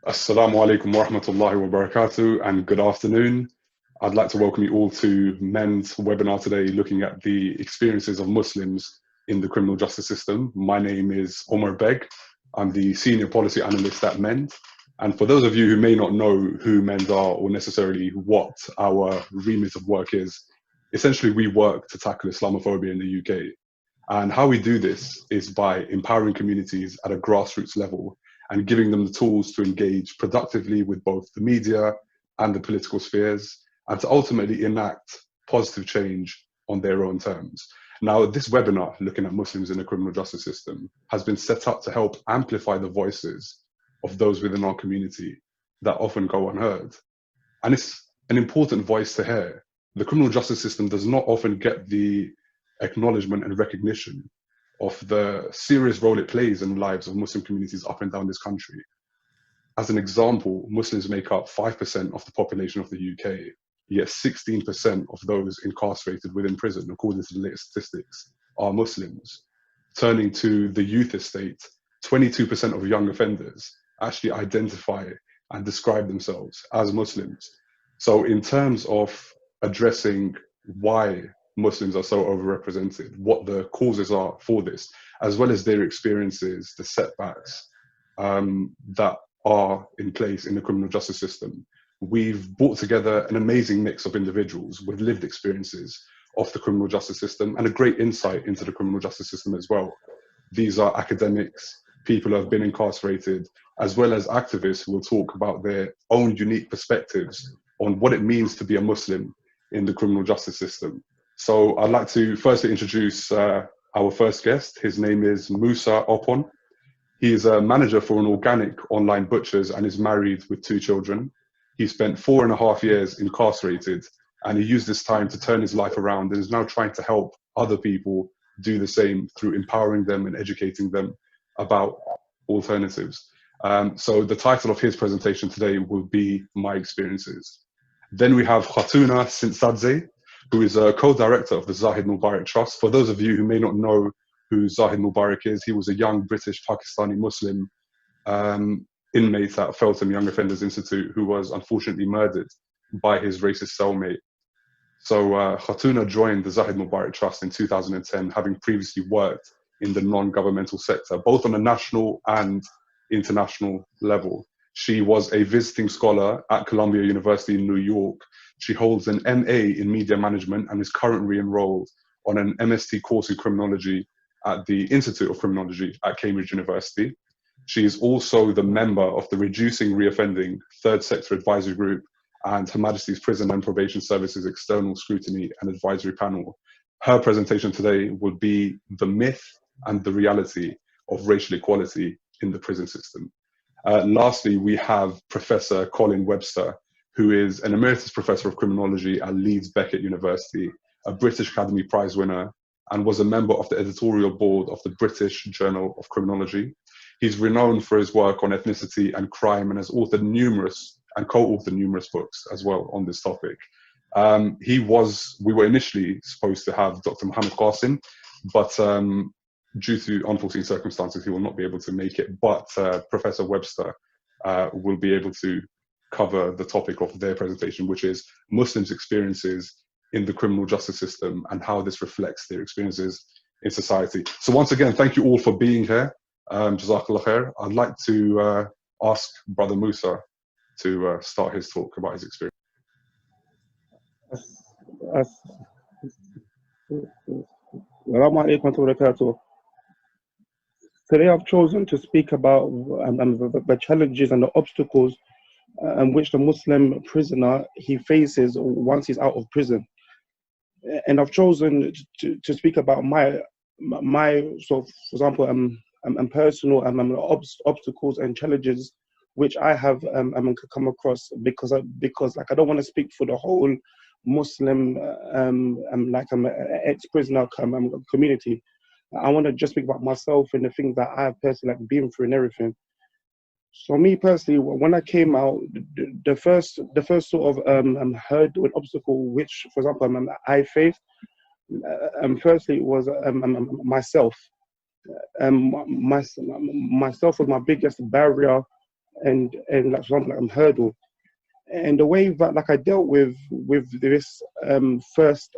Assalamu alaikum wa rahmatullahi wa barakatuh, and good afternoon. I'd like to welcome you all to MEND's webinar today, looking at the experiences of Muslims in the criminal justice system. My name is Omar Beg. I'm the Senior Policy Analyst at MEND. And for those of you who may not know who MEND are or necessarily what our remit of work is, essentially we work to tackle Islamophobia in the UK. And how we do this is by empowering communities at a grassroots level and giving them the tools to engage productively with both the media and the political spheres, and to ultimately enact positive change on their own terms. Now, this webinar, looking at Muslims in the criminal justice system, has been set up to help amplify the voices of those within our community that often go unheard. And it's an important voice to hear. The criminal justice system does not often get the acknowledgement and recognition of the serious role it plays in the lives of Muslim communities up and down this country. As an example, Muslims make up 5% of the population of the UK, yet 16% of those incarcerated within prison, according to the latest statistics, are Muslims. Turning to the youth estate, 22% of young offenders actually identify and describe themselves as Muslims. So in terms of addressing why Muslims are so overrepresented, what the causes are for this, as well as their experiences, the setbacks that are in place in the criminal justice system, we've brought together an amazing mix of individuals with lived experiences of the criminal justice system and a great insight into the criminal justice system as well. These are academics, people who have been incarcerated, as well as activists who will talk about their own unique perspectives on what it means to be a Muslim in the criminal justice system. So I'd like to firstly introduce our first guest. His name is Musa Oppon. He is a manager for an organic online butcher's and is married with 2 children. He spent 4.5 years incarcerated, and he used this time to turn his life around and is now trying to help other people do the same through empowering them and educating them about alternatives. So the title of his presentation today will be My Experiences. Then we have Khatuna Tsintsadze, who is a co-director of the Zahid Mubarak Trust. For those of you who may not know who Zahid Mubarak is, he was a young British Pakistani Muslim inmate at Feltham Young Offenders Institute who was unfortunately murdered by his racist cellmate. So Khatuna joined the Zahid Mubarak Trust in 2010, having previously worked in the non-governmental sector, both on a national and international level. She was a visiting scholar at Columbia University in New York. She holds an MA in media management and is currently enrolled on an MSc course in criminology at the Institute of Criminology at Cambridge University. She is also the member of the Reducing Reoffending Third Sector Advisory Group and Her Majesty's Prison and Probation Services External Scrutiny and Advisory Panel. Her presentation today will be the myth and the reality of racial equality in the prison system. Lastly, we have Professor Colin Webster, who is an emeritus professor of criminology at Leeds Beckett University, a British Academy Prize winner, and was a member of the editorial board of the British Journal of Criminology. He's renowned for his work on ethnicity and crime and has authored numerous and co-authored numerous books as well on this topic. We were initially supposed to have Dr. Mohammed Qasim, but due to unforeseen circumstances, he will not be able to make it. But Professor Webster will be able to cover the topic of their presentation, which is Muslims' experiences in the criminal justice system and how this reflects their experiences in society. So once again, thank you all for being here. Jazakallah khair. I'd like to ask Brother Musa to start his talk about his experience. Today I've chosen to speak about the challenges and the obstacles which the Muslim prisoner he faces once he's out of prison. And I've chosen to speak about my sort of, for example, personal obstacles and challenges which I have come across because like I don't want to speak for the whole Muslim ex-prisoner community. I want to just speak about myself and the things that I've personally been through and everything. So me personally, when I came out, the first sort of hurdle and obstacle which, for example, I faced, firstly was myself. Myself was my biggest barrier and like something like hurdle. And the way that like I dealt with this first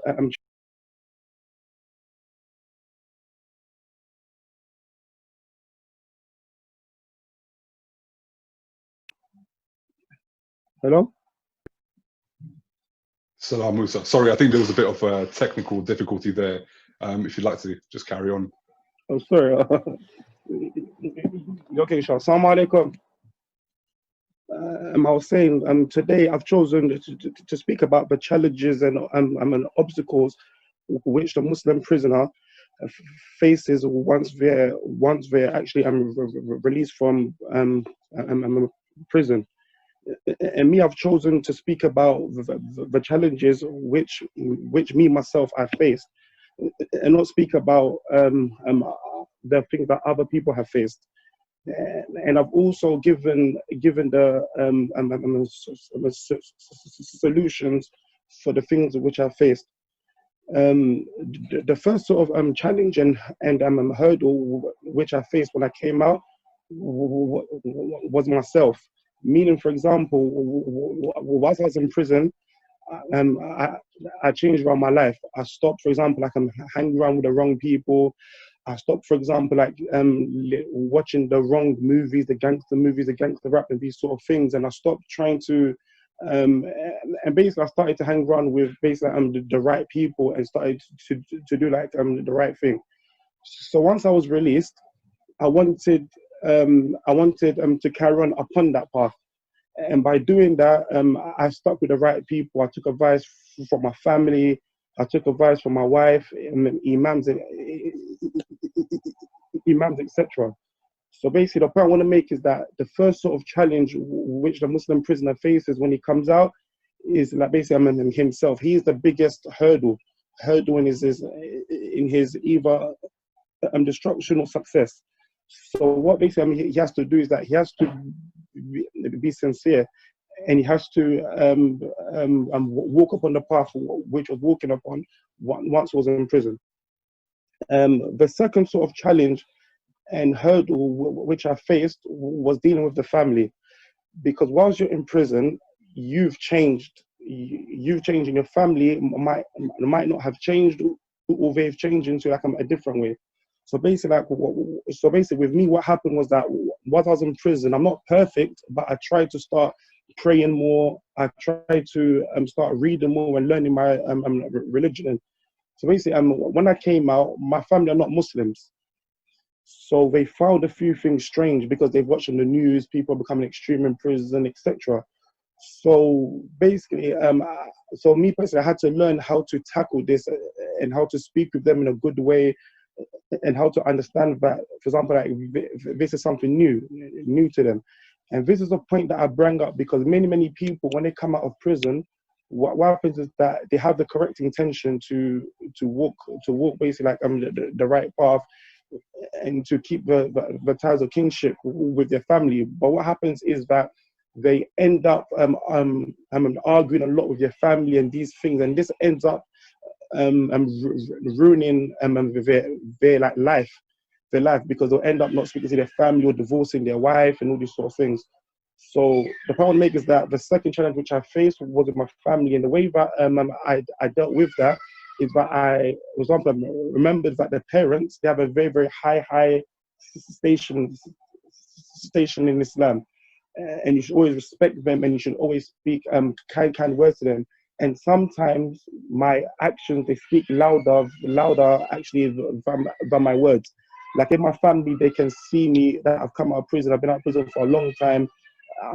hello. Salam Musa. Sorry, I think there was a bit of a technical difficulty there. If you'd like to just carry on. Oh, sorry. Okay, Shah. Assalamu alaikum. I was saying, today I've chosen to speak about the challenges and obstacles which the Muslim prisoner faces once they're actually released from prison. And me, I've chosen to speak about the challenges which me myself I faced, and not speak about the things that other people have faced. And I've also given the solutions for the things which I faced. The first sort of challenge and hurdle which I faced when I came out was myself. Meaning, for example, whilst I was in prison, I changed around my life. I stopped, for example, like I'm hanging around with the wrong people. I stopped, for example, like watching the wrong movies, the gangster rap, and these sort of things. And I stopped trying to, and basically I started to hang around with basically the right people and started to do like the right thing. So once I was released, I wanted to carry on upon that path. And by doing that, I stuck with the right people. I took advice from my family. I took advice from my wife, imams, etc. So basically, the point I want to make is that the first sort of challenge which the Muslim prisoner faces when he comes out is like basically himself. He is the biggest hurdle in his either destruction or success. So what basically he has to do is that he has to be sincere, and he has to walk upon the path which was walking upon once he was in prison. The second sort of challenge and hurdle which I faced was dealing with the family, because whilst you're in prison, you've changed. You've changed, and your family might not have changed, or they've changed into like a different way. So basically, with me, what happened was that while I was in prison, I'm not perfect, but I tried to start praying more. I tried to start reading more and learning my religion. So basically, when I came out, my family are not Muslims. So they found a few things strange because they've watched on the news, people becoming extreme in prison, etc. So basically, so me personally, I had to learn how to tackle this and how to speak with them in a good way, and how to understand that, for example, like this is something new to them. And this is a point that I bring up because many people, when they come out of prison, what happens is that they have the correct intention to walk basically like the right path, and to keep the ties of kinship with their family. But what happens is that they end up arguing a lot with their family and these things, and this ends up ruining their like life, because they'll end up not speaking to their family or divorcing their wife and all these sort of things. So the point I want to make is that the second challenge which I faced was with my family, and the way that I dealt with that is that I, for example, remembered that the parents, they have a very high station in Islam, and you should always respect them, and you should always speak kind words to them. And sometimes my actions, they speak louder actually than my words. Like in my family, they can see me that I've come out of prison. I've been out of prison for a long time.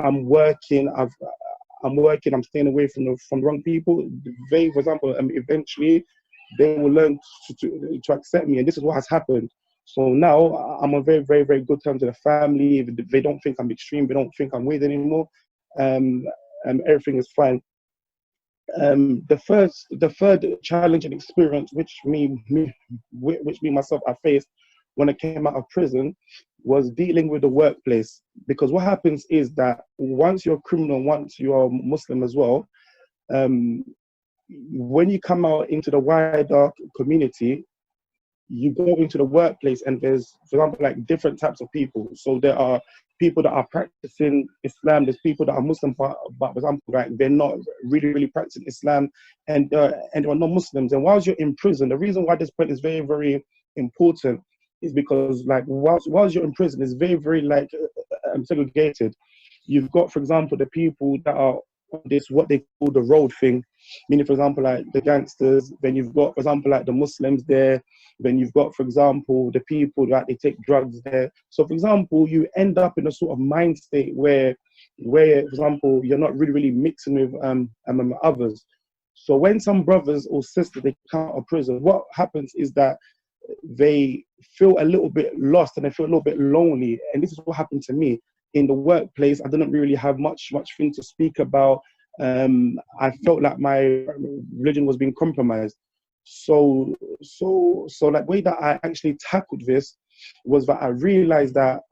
I'm working. I'm staying away from the wrong people. They, for example, eventually they will learn to accept me, and this is what has happened. So now I'm on very good terms with the family. They don't think I'm extreme. They don't think I'm weird anymore. Everything is fine. The third challenge and experience which me myself I faced when I came out of prison was dealing with the workplace. Because what happens is that once you're a criminal, once you're Muslim as well, when you come out into the wider community, you go into the workplace and there's, for example, like different types of people. So there are people that are practicing Islam. There's people that are Muslim, but for example, like they're not really practicing Islam, and there are non-Muslims. And whilst you're in prison, the reason why this point is very important is because like whilst you're in prison, it's very like segregated. You've got, for example, the people that are on this what they call the road thing, meaning, for example, like the gangsters. Then you've got, for example, like the Muslims there. Then you've got, for example, the people that they take drugs there. So, for example, you end up in a sort of mind state where, for example, you're not really mixing with others. So when some brothers or sisters they come out of prison, what happens is that they feel a little bit lost and they feel a little bit lonely. And this is what happened to me in the workplace. I didn't really have much thing to speak about. I felt like my religion was being compromised. So like way that I actually tackled this was that I realized that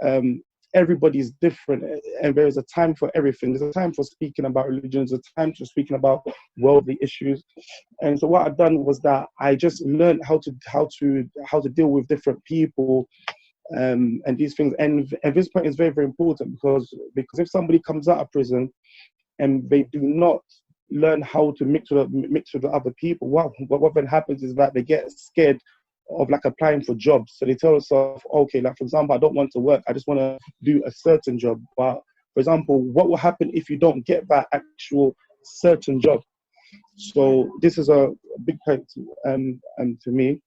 everybody's different and there is a time for everything. There's a time for speaking about religions, there's a time for speaking about worldly issues. And so what I've done was that I just learned how to deal with different people and these things. And this point is very important because if somebody comes out of prison and they do not learn how to mix with the other people, what then happens is that they get scared of like applying for jobs. So they tell themselves, okay, like for example, I don't want to work, I just want to do a certain job. But for example, what will happen if you don't get that actual certain job? So this is a big point to me,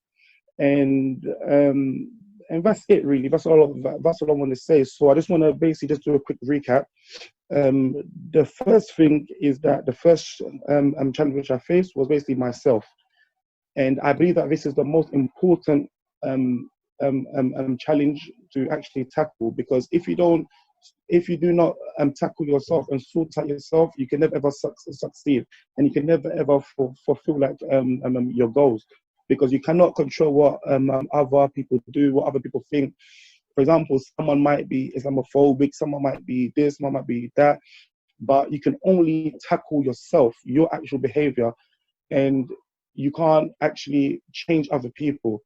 and that's it really. That's all I want to say. So I just want to basically just do a quick recap. The first thing is that the first challenge which I faced was basically myself, and I believe that this is the most important challenge to actually tackle, because if you do not tackle yourself and sort out yourself, you can never ever succeed, and you can never ever fulfill like your goals, because you cannot control what other people do, what other people think. For example, someone might be Islamophobic, someone might be this, someone might be that, but you can only tackle yourself, your actual behavior, and you can't actually change other people.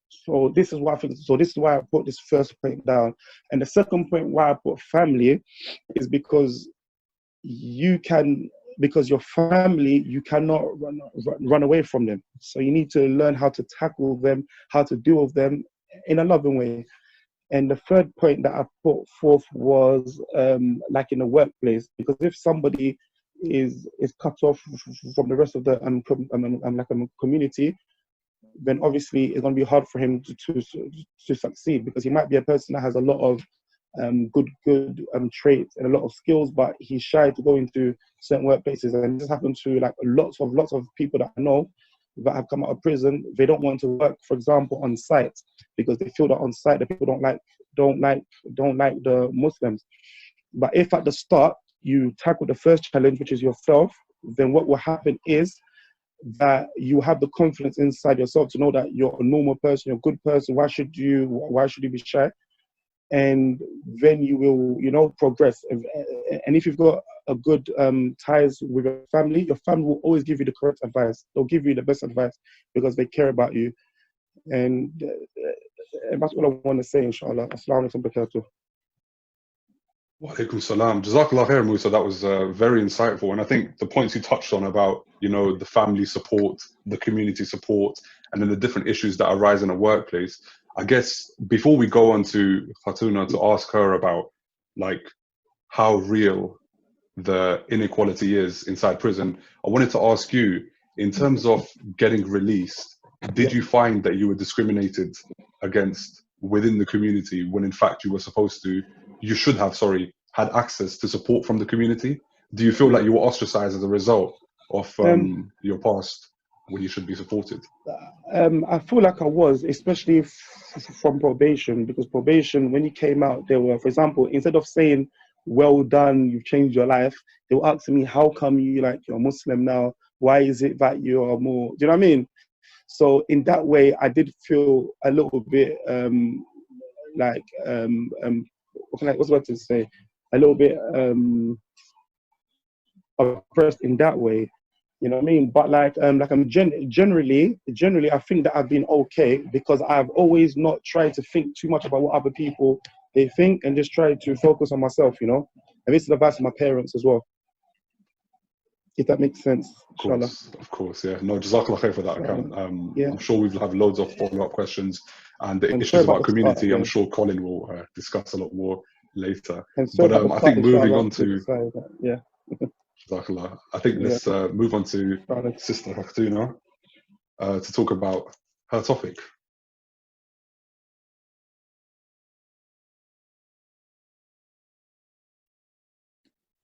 So this is why I think. So this is why I put this first point down, and the second point why I put family is because your family, you cannot run away from them. So you need to learn how to tackle them, how to deal with them in a loving way. And the third point that I put forth was like in the workplace, because if somebody is cut off from the rest of the community, then obviously it's going to be hard for him to succeed, because he might be a person that has a lot of good traits and a lot of skills, but he's shy to go into certain workplaces. And this happened to like lots of people that I know that have come out of prison. They don't want to work, for example, on site, because they feel that on site the people don't like the Muslims. But if at the start you tackle the first challenge, which is yourself, then what will happen is that you have the confidence inside yourself to know that you're a normal person, you're a good person. Why should you be shy? And then you will, progress. And if you've got a good ties with your family will always give you the correct advice. They'll give you the best advice because they care about you. And that's all I want to say, inshallah. Assalamu alaikum wa barakatuh. Wa alaikum salam. Jazakallah khair, Musa. That was very insightful. And I think the points you touched on about, the family support, the community support, and then the different issues that arise in a workplace. I guess before we go on to Khatuna to ask her about like how real the inequality is inside prison, I wanted to ask you, in terms of getting released, did you find that you were discriminated against within the community when in fact you should have had access to support from the community? Do you feel like you were ostracized as a result of your past when you should be supported? I feel like I was, especially from probation, because probation, when you came out, they were, for example, instead of saying, well done, you've changed your life, they were asking me, how come you're Muslim now? Why is it that you're more, do you know what I mean? So in that way, I did feel a little bit what's the word to say? A little bit oppressed in that way. You know what I mean? But generally, I think that I've been okay because I've always not tried to think too much about what other people they think and just try to focus on myself, you know. And this is advice to my parents as well, if that makes sense. Inshallah. Of course, yeah. No, Jazakallah khair for that account. Yeah. I'm sure we'll have loads of follow-up questions, and the And issues sorry about the start, community, yeah. I'm sure Colin will discuss a lot more later. And sorry But about the I start, think moving inshallah, on to yeah. Jazakallah, I think Yeah. let's move on to Inshallah. Sister Khatuna to talk about her topic.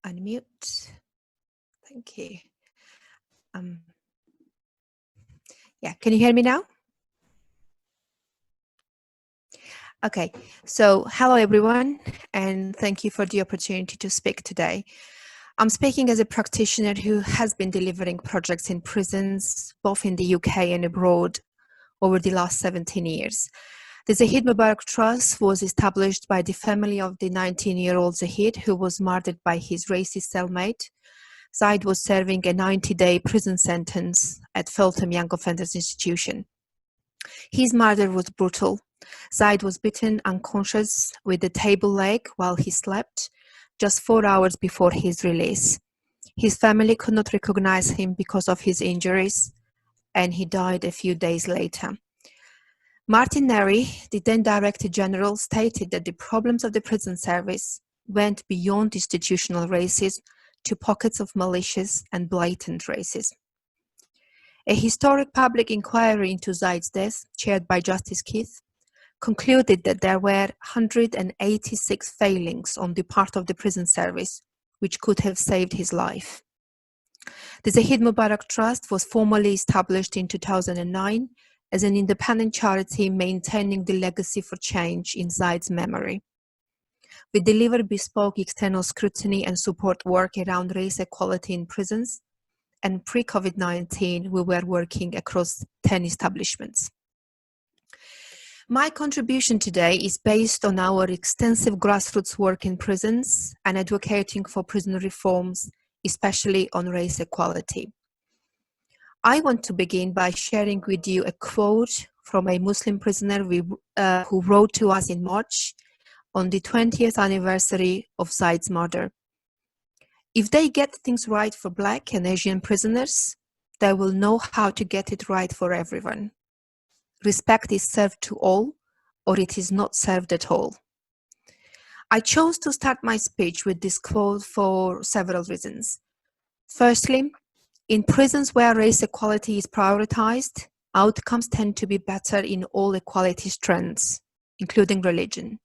Unmute. Thank you. Yeah, can you hear me now? Okay, so hello everyone, and thank you for the opportunity to speak today. I'm speaking as a practitioner who has been delivering projects in prisons, both in the UK and abroad, over the last 17 years. The Zahid Mubarak Trust was established by the family of the 19-year-old Zahid, who was murdered by his racist cellmate. Zaid was serving a 90-day prison sentence at Feltham Young Offenders Institution. His murder was brutal. Zaid was beaten unconscious with a table leg while he slept, just 4 hours before his release. His family could not recognize him because of his injuries, and he died a few days later. Martin Neri, the then Director General, stated that the problems of the prison service went beyond institutional racism to pockets of malicious and blatant racism. A historic public inquiry into Zaid's death, chaired by Justice Keith, concluded that there were 186 failings on the part of the prison service, which could have saved his life. The Zahid Mubarak Trust was formally established in 2009 as an independent charity maintaining the legacy for change in Zaid's memory. We deliver bespoke external scrutiny and support work around race equality in prisons, and pre-COVID-19 we were working across 10 establishments. My contribution today is based on our extensive grassroots work in prisons and advocating for prison reforms, especially on race equality. I want to begin by sharing with you a quote from a Muslim prisoner who wrote to us in March on the 20th anniversary of Zaid's murder. If they get things right for Black and Asian prisoners, they will know how to get it right for everyone. Respect is served to all, or it is not served at all. I chose to start my speech with this quote for several reasons. Firstly, in prisons where race equality is prioritized, outcomes tend to be better in all equality strands, including religion.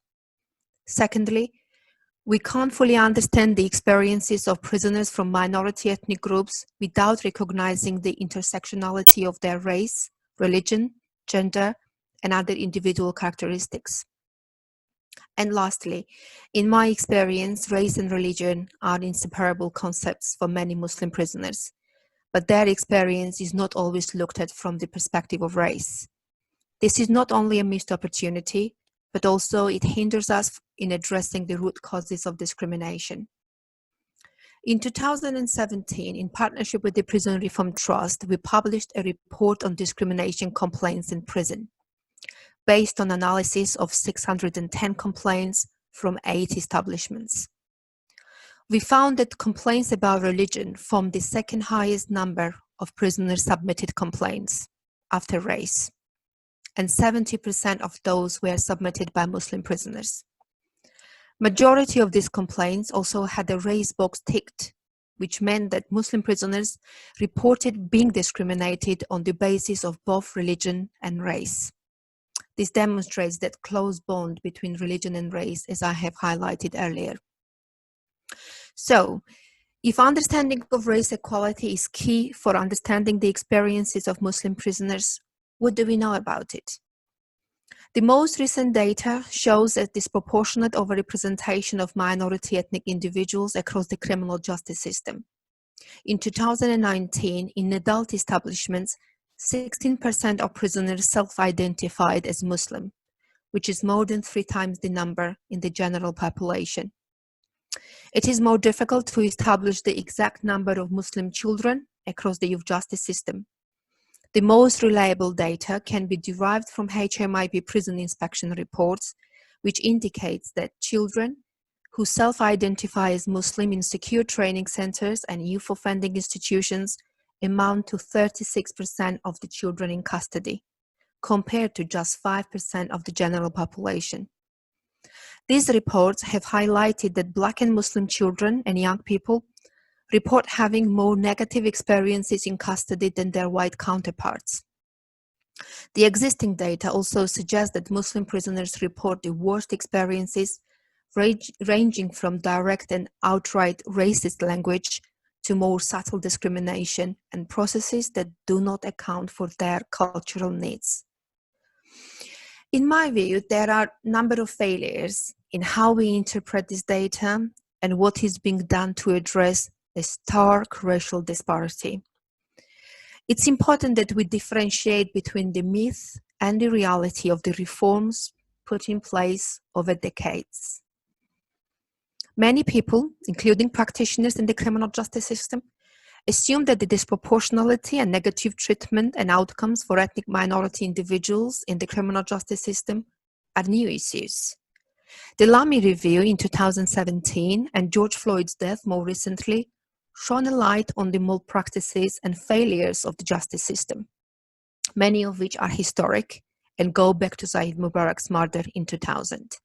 Secondly, we can't fully understand the experiences of prisoners from minority ethnic groups without recognizing the intersectionality of their race, religion, gender, and other individual characteristics. And lastly, in my experience, race and religion are inseparable concepts for many Muslim prisoners, but their experience is not always looked at from the perspective of race. This is not only a missed opportunity, but also it hinders us in addressing the root causes of discrimination. In 2017, in partnership with the Prison Reform Trust, we published a report on discrimination complaints in prison, based on analysis of 610 complaints from 8 establishments. We found that complaints about religion formed the second highest number of prisoners submitted complaints after race, and 70% of those were submitted by Muslim prisoners. Majority of these complaints also had a race box ticked, which meant that Muslim prisoners reported being discriminated on the basis of both religion and race. This demonstrates that close bond between religion and race, as I have highlighted earlier. So, if understanding of race equality is key for understanding the experiences of Muslim prisoners, what do we know about it? The most recent data shows a disproportionate overrepresentation of minority ethnic individuals across the criminal justice system. In 2019, in adult establishments, 16% of prisoners self-identified as Muslim, which is more than 3 times the number in the general population. It is more difficult to establish the exact number of Muslim children across the youth justice system. The most reliable data can be derived from HMIP prison inspection reports, which indicates that children who self-identify as Muslim in secure training centers and youth offending institutions amount to 36% of the children in custody, compared to just 5% of the general population. These reports have highlighted that Black and Muslim children and young people report having more negative experiences in custody than their white counterparts. The existing data also suggests that Muslim prisoners report the worst experiences, ranging from direct and outright racist language to more subtle discrimination and processes that do not account for their cultural needs. In my view, there are a number of failures in how we interpret this data and what is being done to address the stark racial disparity. It's important that we differentiate between the myth and the reality of the reforms put in place over decades. Many people, including practitioners in the criminal justice system, assume that the disproportionality and negative treatment and outcomes for ethnic minority individuals in the criminal justice system are new issues. The Lamy Review in 2017 and George Floyd's death more recently shone a light on the malpractices and failures of the justice system, many of which are historic and go back to Zaid Mubarak's murder in 2000.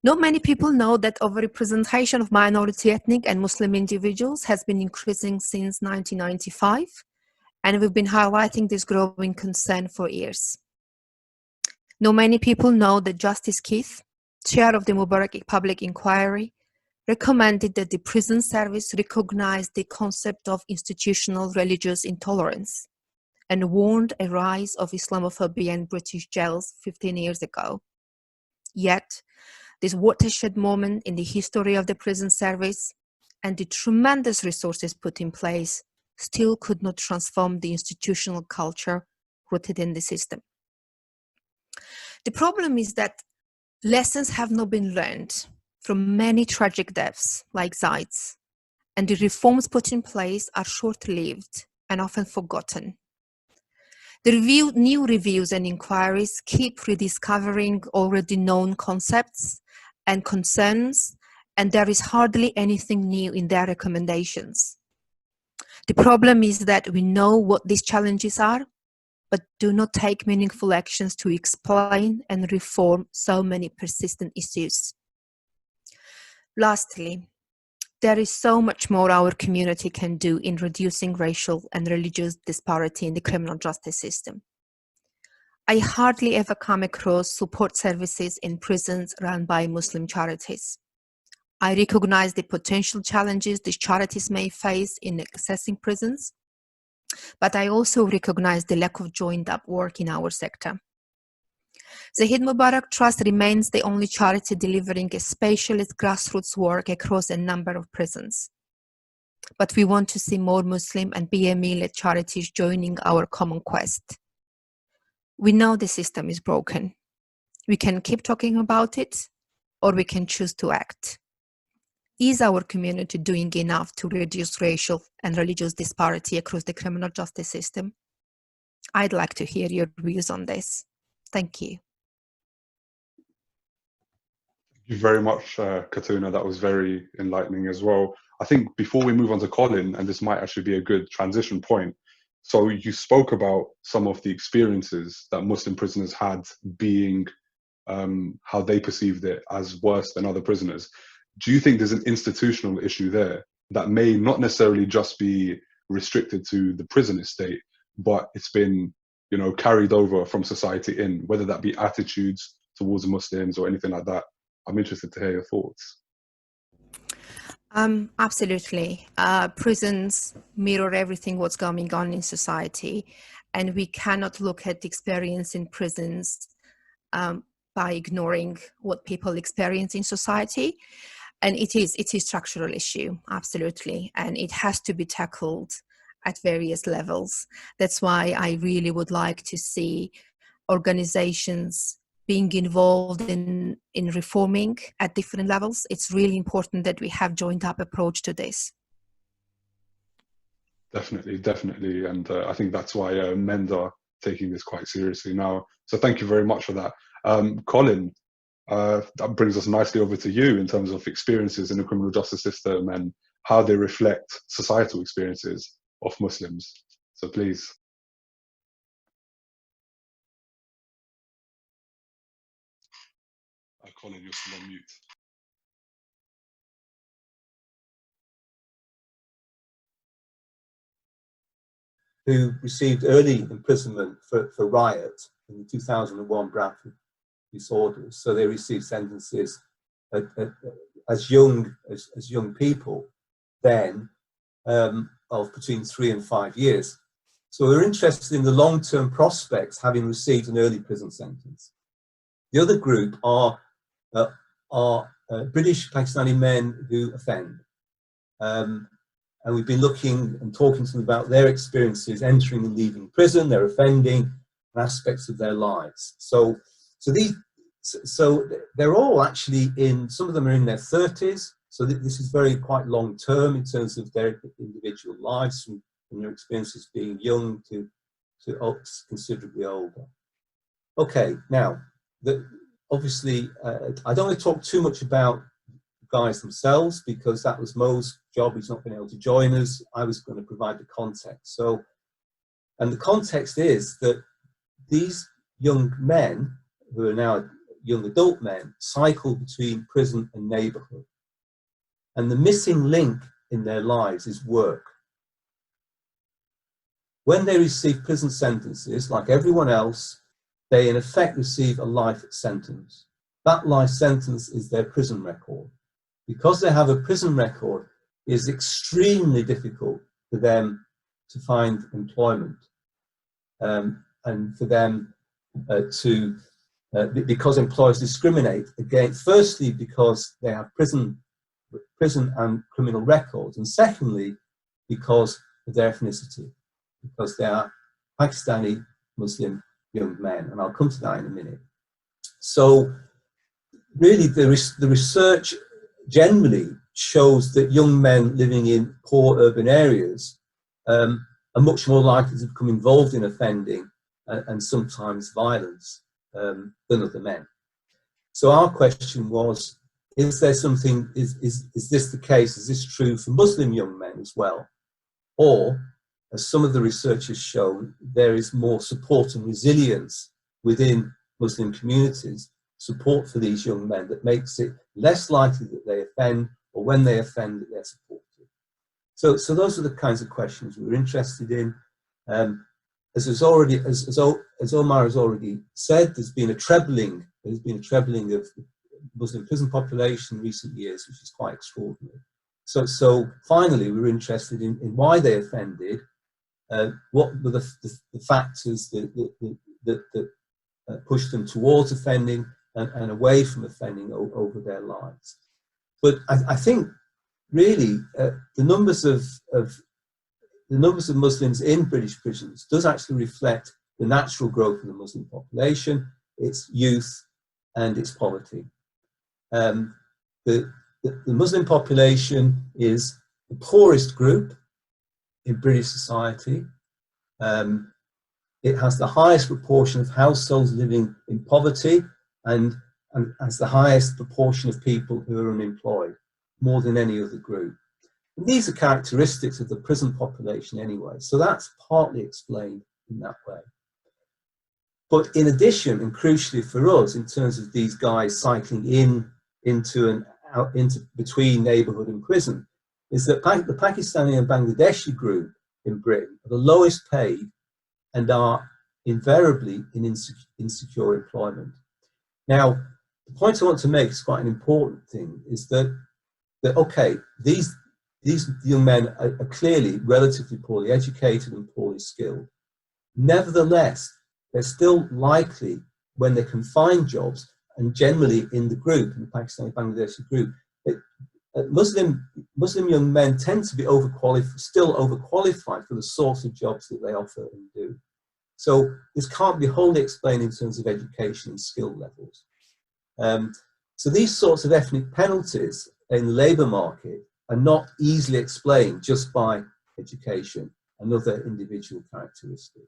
Not many people know that overrepresentation of minority ethnic and Muslim individuals has been increasing since 1995, and we've been highlighting this growing concern for years. Not many people know that Justice Keith, chair of the Mubarak Public Inquiry, recommended that the prison service recognize the concept of institutional religious intolerance and warned a rise of Islamophobia in British jails 15 years ago. Yet, this watershed moment in the history of the prison service and the tremendous resources put in place still could not transform the institutional culture rooted in the system. The problem is that lessons have not been learned from many tragic deaths like Zaid's, and the reforms put in place are short-lived and often forgotten. New reviews and inquiries keep rediscovering already known concepts and concerns, and there is hardly anything new in their recommendations. The problem is that we know what these challenges are, but do not take meaningful actions to explain and reform so many persistent issues. Lastly, there is so much more our community can do in reducing racial and religious disparity in the criminal justice system. I hardly ever come across support services in prisons run by Muslim charities. I recognize the potential challenges these charities may face in accessing prisons, but I also recognize the lack of joined-up work in our sector. Zaid Mubarak Trust remains the only charity delivering a specialist grassroots work across a number of prisons. But we want to see more Muslim and BME-led charities joining our common quest. We know the system is broken. We can keep talking about it, or we can choose to act. Is our community doing enough to reduce racial and religious disparity across the criminal justice system? I'd like to hear your views on this. Thank you. Thank you very much, Khatuna. That was very enlightening as well. I think before we move on to Colin, and this might actually be a good transition point, so you spoke about some of the experiences that Muslim prisoners had being how they perceived it as worse than other prisoners. Do you think there's an institutional issue there that may not necessarily just be restricted to the prison estate, but it's been, carried over from society in, whether that be attitudes towards Muslims or anything like that? I'm interested to hear your thoughts. Absolutely. Prisons mirror everything what's going on in society, and we cannot look at the experience in prisons by ignoring what people experience in society. And it is a structural issue, absolutely, and it has to be tackled at various levels. That's why I really would like to see organizations being involved in reforming at different levels. It's really important that we have joined up approach to this. Definitely, definitely. And I think that's why MEND are taking this quite seriously now. So thank you very much for that. Colin, that brings us nicely over to you in terms of experiences in the criminal justice system and how they reflect societal experiences of Muslims. So please. Colin, you're still on mute. Who received early imprisonment for riot in the 2001 Bradford disorders. So they received sentences as young people then of between 3 and 5 years. So we're interested in the long-term prospects having received an early prison sentence. The other group are British Pakistani men who offend. And we've been looking and talking to them about their experiences entering and leaving prison, their offending, and aspects of their lives. So they're all actually some of them are in their 30s. So this is quite long term in terms of their individual lives, from their experiences being young to considerably older. Okay, now, obviously, I don't want to talk too much about guys themselves, because that was Mo's job. He's not been able to join us. I was going to provide the context. So, and the context is that these young men, who are now young adult men, cycle between prison and neighbourhood. And the missing link in their lives is work. When they receive prison sentences, like everyone else, they in effect receive a life sentence. That life sentence is their prison record. Because they have a prison record, it is extremely difficult for them to find employment, and for them because employers discriminate against, firstly, because they have prison and criminal records, and secondly, because of their ethnicity, because they are Pakistani Muslim young men, and I'll come to that in a minute. So really the research generally shows that young men living in poor urban areas are much more likely to become involved in offending and sometimes violence than other men. So our question was, is there something, is this the case, is this true for Muslim young men as well? Or, as some of the research has shown, there is more support and resilience within Muslim communities, support for these young men, that makes it less likely that they offend, or when they offend, that they're supported. So those are the kinds of questions we're interested in. As Omar has already said, there's been a trebling of Muslim prison population in recent years, which is quite extraordinary. So finally, we were interested in why they offended, what were the factors that pushed them towards offending and away from offending over their lives. But I think really the numbers of Muslims in British prisons does actually reflect the natural growth of the Muslim population, its youth, and its poverty. The Muslim population is the poorest group in British society. It has the highest proportion of households living in poverty, and has the highest proportion of people who are unemployed, more than any other group. And these are characteristics of the prison population anyway, so that's partly explained in that way. But in addition, and crucially for us, in terms of these guys cycling into between neighbourhood and prison, is that the Pakistani and Bangladeshi group in Britain are the lowest paid and are invariably in insecure employment. Now, the point I want to make is quite an important thing, is that okay, these young men are clearly relatively poorly educated and poorly skilled. Nevertheless, they're still likely, when they can find jobs, and generally in the group, in the Pakistani Bangladeshi group, Muslim young men tend to be still overqualified for the sorts of jobs that they offer and do. So this can't be wholly explained in terms of education and skill levels. So these sorts of ethnic penalties in the labour market are not easily explained just by education. another individual characteristic.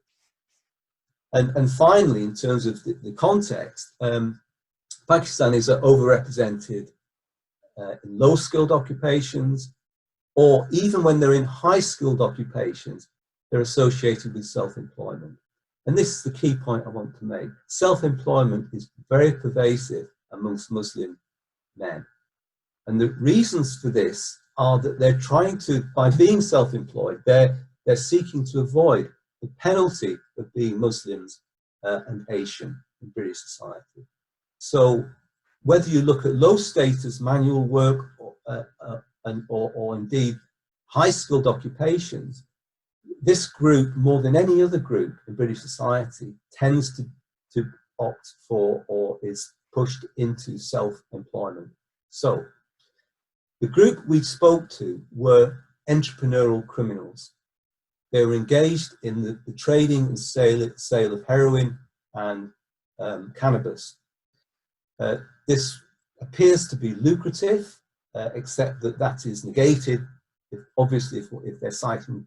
And finally, in terms of the context, Pakistanis are overrepresented in low-skilled occupations, or even when they're in high-skilled occupations, they're associated with self-employment. And this is the key point I want to make. Self-employment is very pervasive amongst Muslim men. And the reasons for this are that they're trying to, by being self-employed, they're seeking to avoid the penalty of being Muslims and Asian in British society. So whether you look at low-status manual work or indeed high-skilled occupations, this group, more than any other group in British society, tends to opt for or is pushed into self-employment. So the group we spoke to were entrepreneurial criminals. They were engaged in the trading and sale of heroin and cannabis. This appears to be lucrative, except that is negated, if they're citing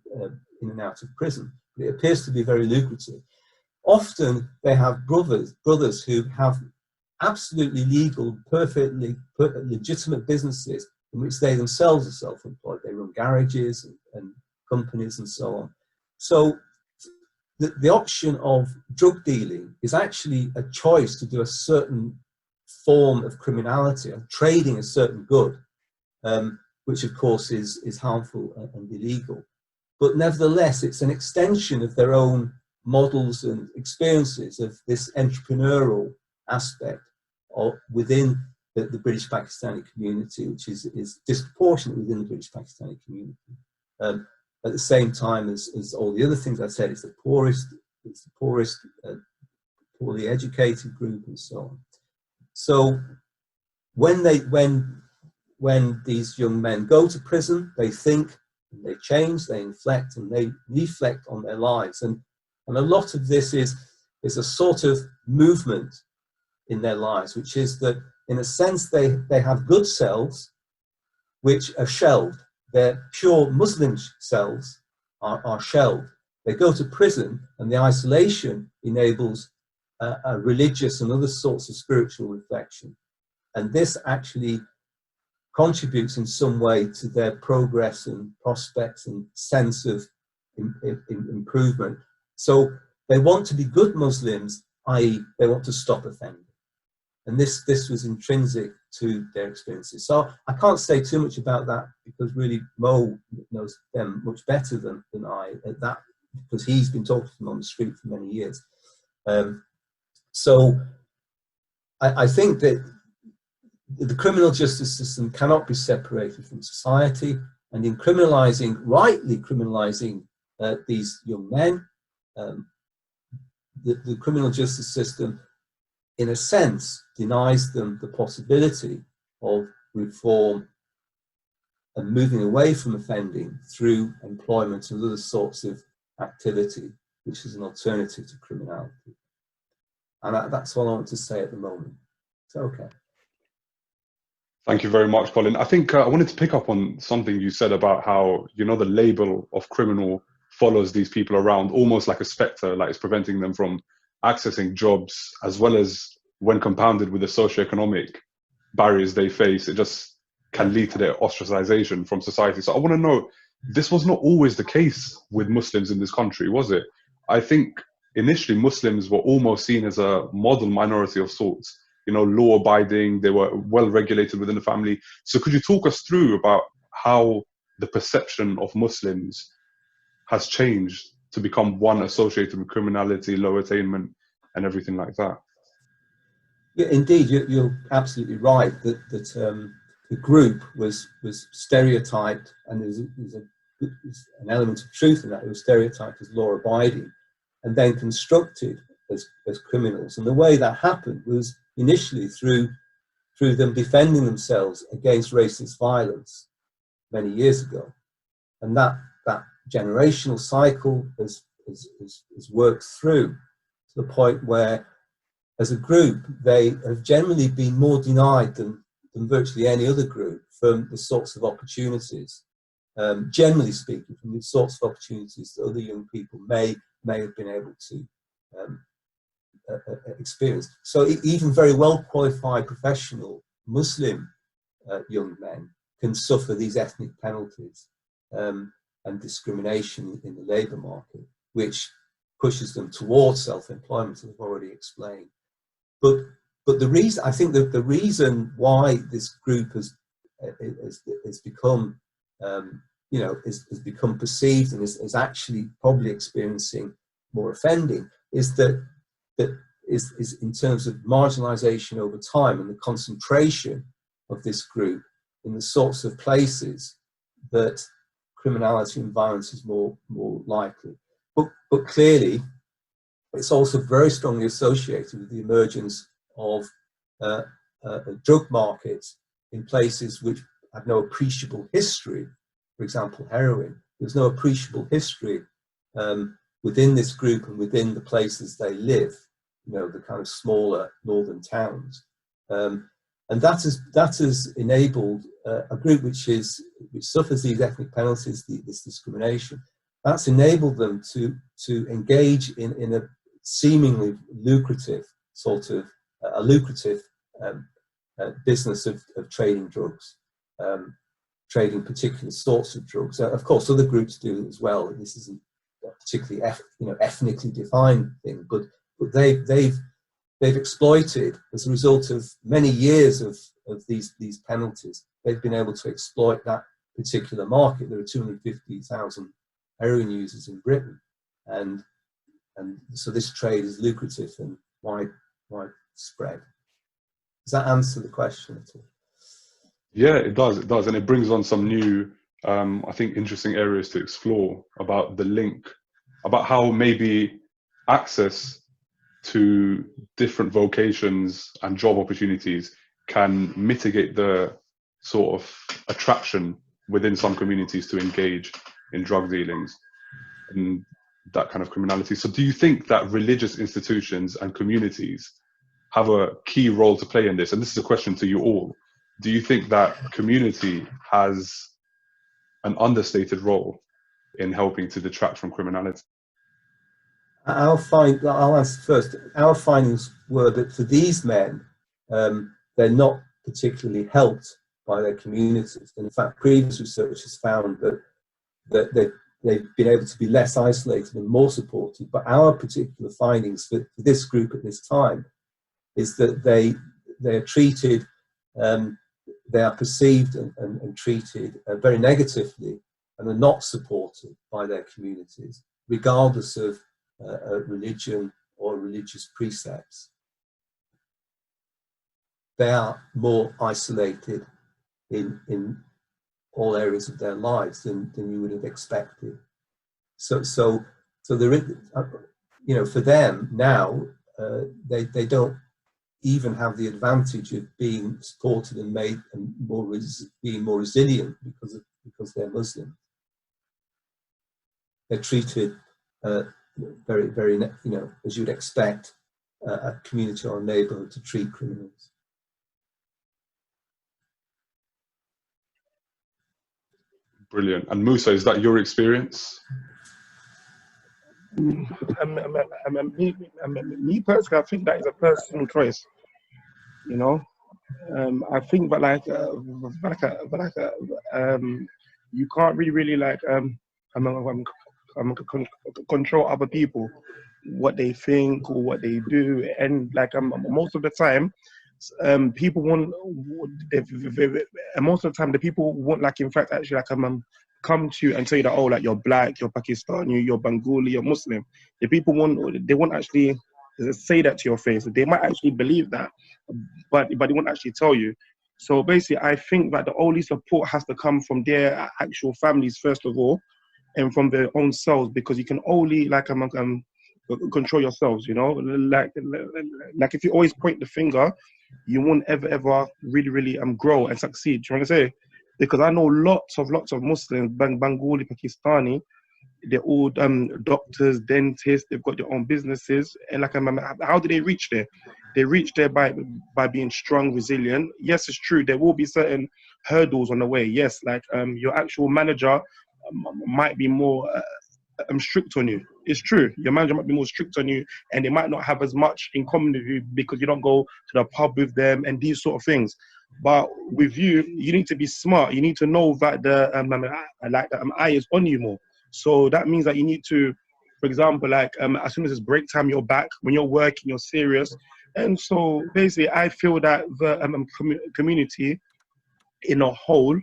in and out of prison. But it appears to be very lucrative. Often they have brothers who have absolutely legal, perfectly legitimate businesses in which they themselves are self-employed. They run garages and companies and so on. So the option of drug dealing is actually a choice to do a certain form of criminality, of trading a certain good, which of course is harmful and illegal. But nevertheless, it's an extension of their own models and experiences of this entrepreneurial aspect within the British Pakistani community, which is disproportionate within the British Pakistani community. At the same time as all the other things I said, it's the poorest, poorly educated group, and so on. So when these young men go to prison, they think, and they change, they inflect, and they reflect on their lives. And a lot of this is a sort of movement in their lives, which is that, in a sense, they have good selves, which are shelved. Their pure Muslim selves are shelved. They go to prison, and the isolation enables a religious and other sorts of spiritual reflection. And this actually contributes in some way to their progress and prospects and sense of improvement. So they want to be good Muslims, i.e. they want to stop offending. And this was intrinsic to their experiences. So I can't say too much about that, because really Mo knows them much better than I at that, because he's been talking to them on the street for many years. So I think that the criminal justice system cannot be separated from society, and in rightly criminalizing these young men, the criminal justice system, in a sense, denies them the possibility of reform and moving away from offending through employment and other sorts of activity, which is an alternative to criminality. And that's all I want to say at the moment. So, okay. Thank you very much, Colin. I think I wanted to pick up on something you said about how, the label of criminal follows these people around almost like a spectre, like it's preventing them from accessing jobs, as well as when compounded with the socioeconomic barriers they face, it just can lead to their ostracization from society. So I want to know, this was not always the case with Muslims in this country, was it? I think initially Muslims were almost seen as a model minority of sorts, law-abiding, they were well-regulated within the family. So could you talk us through about how the perception of Muslims has changed to become one associated with criminality, low attainment, and everything like that? Yeah, indeed, you're absolutely right that the group was stereotyped, and there's an element of truth in that. It was stereotyped as law-abiding, and then constructed as criminals. And the way that happened was initially through them defending themselves against racist violence many years ago, and that generational cycle has worked through to the point where, as a group, they have generally been more denied than virtually any other group from the sorts of opportunities generally speaking, from the sorts of opportunities that other young people may have been able to experience. So even very well qualified professional Muslim young men can suffer these ethnic penalties and discrimination in the labour market, which pushes them towards self-employment, as I've already explained. But the reason, I think that the reason why this group has become, has become perceived and is actually probably experiencing more offending is that is in terms of marginalisation over time and the concentration of this group in the sorts of places that criminality and violence is more likely. But clearly, it's also very strongly associated with the emergence of drug markets in places which have no appreciable history. For example, heroin. There's no appreciable history within this group and within the places they live, the kind of smaller northern towns. And that has enabled a group which suffers these ethnic penalties, this discrimination. That's enabled them to engage in a seemingly lucrative sort of business of trading drugs, trading particular sorts of drugs. Of course, other groups do as well. This isn't a particularly ethnically defined thing, but they've exploited, as a result of many years of these penalties, they've been able to exploit that particular market. There are 250,000 heroin users in Britain, and so this trade is lucrative and widespread. Does that answer the question at all? Yeah, it does, and it brings on some new, I think, interesting areas to explore about the link, about how maybe access to different vocations and job opportunities can mitigate the sort of attraction within some communities to engage in drug dealings and that kind of criminality. So do you think that religious institutions and communities have a key role to play in this? And this is a question to you all. Do you think that community has an understated role in helping to detract from criminality? I'll answer first. Our findings were that for these men, they're not particularly helped by their communities. And in fact, previous research has found that they've been able to be less isolated and more supported. But our particular findings for this group at this time is that they are treated, they are perceived and treated very negatively and are not supported by their communities, regardless of religion or religious precepts. They are more isolated in all areas of their lives than you would have expected. So there is, for them now, they don't even have the advantage of being supported and made and being more resilient because they're Muslim. They're treated very, very, as you'd expect a community or a neighbourhood to treat criminals. Brilliant. And Musa, is that your experience? Me personally, I think that is a personal choice. I think, you can't really control other people, what they think or what they do, and most of the time, people want, and most of the time the people won't in fact actually come to you and tell you that, oh, you're black, you're Pakistani, you're Bengali, you're Muslim. The people won't actually say that to your face. They might actually believe that, but they won't actually tell you. So basically, I think that the only support has to come from their actual families first of all, and from their own selves, because you can only control yourselves. If you always point the finger, you won't ever really grow and succeed. Do you want to say? Because I know lots of Muslims, Bengali, Pakistani, they're all doctors, dentists, they've got their own businesses, and how do they reach there? they reach there by being strong, resilient. Yes, it's true. There will be certain hurdles on the way. Yes, like your actual manager might be more strict on you. It's true. Your manager might be more strict on you, and they might not have as much in common with you because you don't go to the pub with them and these sort of things. But with you, you need to be smart. You need to know that the eye is on you more. So that means that you need to, for example, like as soon as it's break time, you're back. When you're working, you're serious. And so basically, I feel that the community in a whole,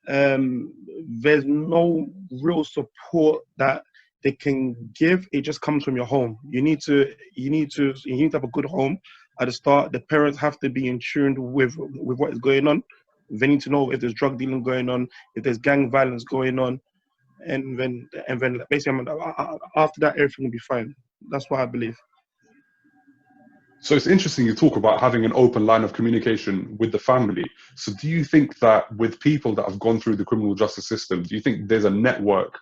there's no real support that they can give. It just comes from your home. You need to have a good home at the start. The parents have to be in tune with what is going on. They need to know if there's drug dealing going on, if there's gang violence going on, and then basically after that, everything will be fine. That's what I believe. So it's interesting you talk about having an open line of communication with the family. So do you think that with people that have gone through the criminal justice system, do you think there's a network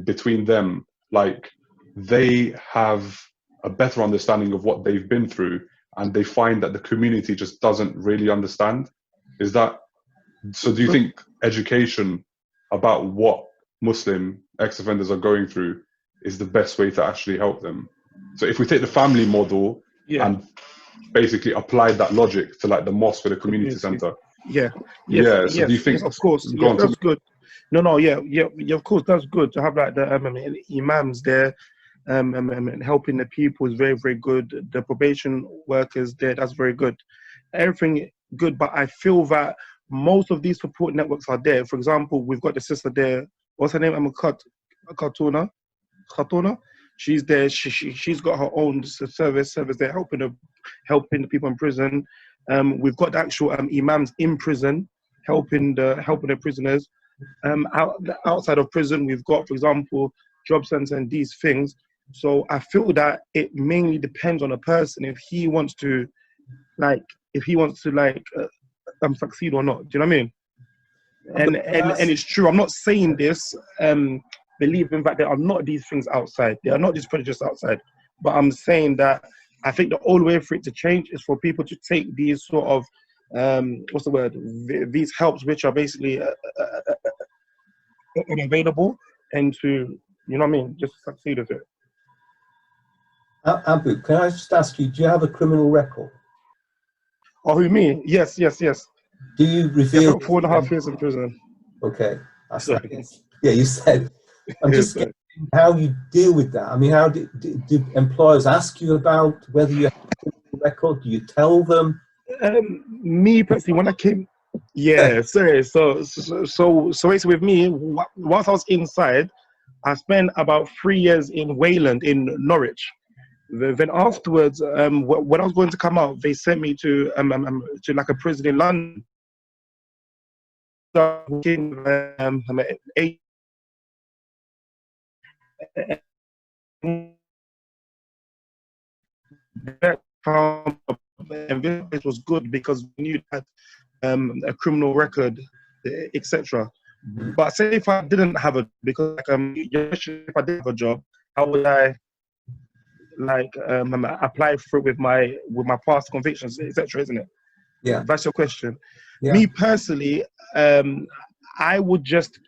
between them? Like they have a better understanding of what they've been through and they find that the community just doesn't really understand? Is that, so do you think education about what Muslim ex-offenders are going through is the best way to actually help them? So if we take the family model, and basically applied that logic to like the mosque or the community center. So do you think? Yes, of course. Yeah, that's good. No. Yeah. Of course, that's good to have like the imams there, helping the people is very, very good. The probation workers there, that's very good. Everything good, but I feel that most of these support networks are there. For example, we've got the sister there. What's her name? Khatuna. She's there. She's got her own service there, helping the people in prison. We've got the actual imams in prison, helping the prisoners. Outside of prison, we've got, for example, job centers and these things. So I feel that it mainly depends on a person if he wants to succeed or not. Do you know what I mean? And it's true. I'm not saying this believing that there are not these things outside. There are not these prejudices outside. But I'm saying that I think the only way for it to change is for people to take these sort of these helps which are basically unavailable and to, you know what I mean, just succeed with it. Abu, can I just ask you, do you have a criminal record? Oh, who, me? Yes. Do you reveal... 4.5 years in prison. Okay. Yeah, you said. I'm just getting how you deal with that. I mean, how do employers ask you about whether you have a criminal record? Do you tell them? Me personally, when I came... Yeah, sorry. So basically with me, once I was inside, I spent about 3 years in Wayland in Norwich. Then afterwards, when I was going to come out, they sent me to like a prison in London. And this was good because we knew that a criminal record, etc. But say if I didn't have a, because if I did have a job, how would I apply for it with my past convictions, etc. Isn't it? Yeah, that's your question. Yeah. Me personally, I would just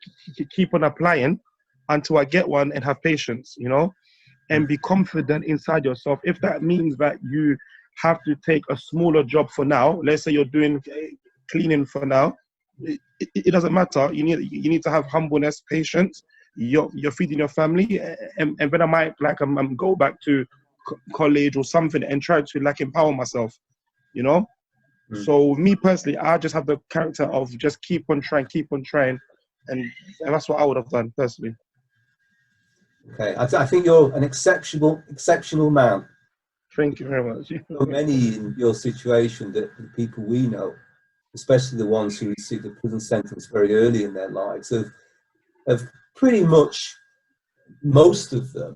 keep on applying until I get one and have patience, you know, and be confident inside yourself. If that means that you have to take a smaller job for now, let's say you're doing cleaning for now, it doesn't matter. You need to have humbleness, patience. You're feeding your family, and then I might go back to college or something and try to empower myself, you know. So me personally, I just have the character of just keep on trying, and that's what I would have done personally. Okay, I think you're an exceptional man. Thank you very much. So many in your situation, that the people we know, especially the ones who receive the prison sentence very early in their lives, have pretty much, most of them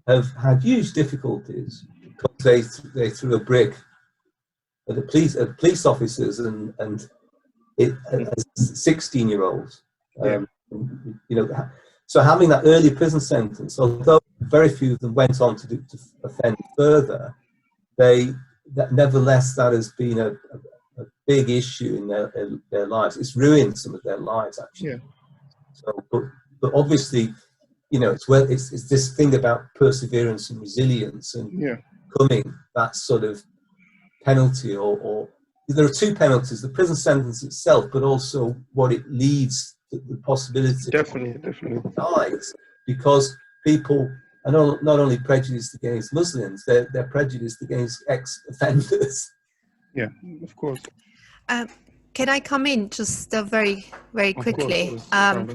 have had huge difficulties because they threw a brick at the police officers and as 16-year-olds. You know, so having that early prison sentence, although very few of them went on to offend further, nevertheless, that has been a big issue in their lives. It's ruined some of their lives, actually. Yeah. So, but obviously, it's this thing about perseverance and resilience and coming that sort of penalty, or there are two penalties: the prison sentence itself, but also what it leads to, the possibility. Definitely. Dies, because people are not only prejudiced against Muslims, they're prejudiced against ex-offenders. Yeah, of course. Can I come in just very, very quickly? I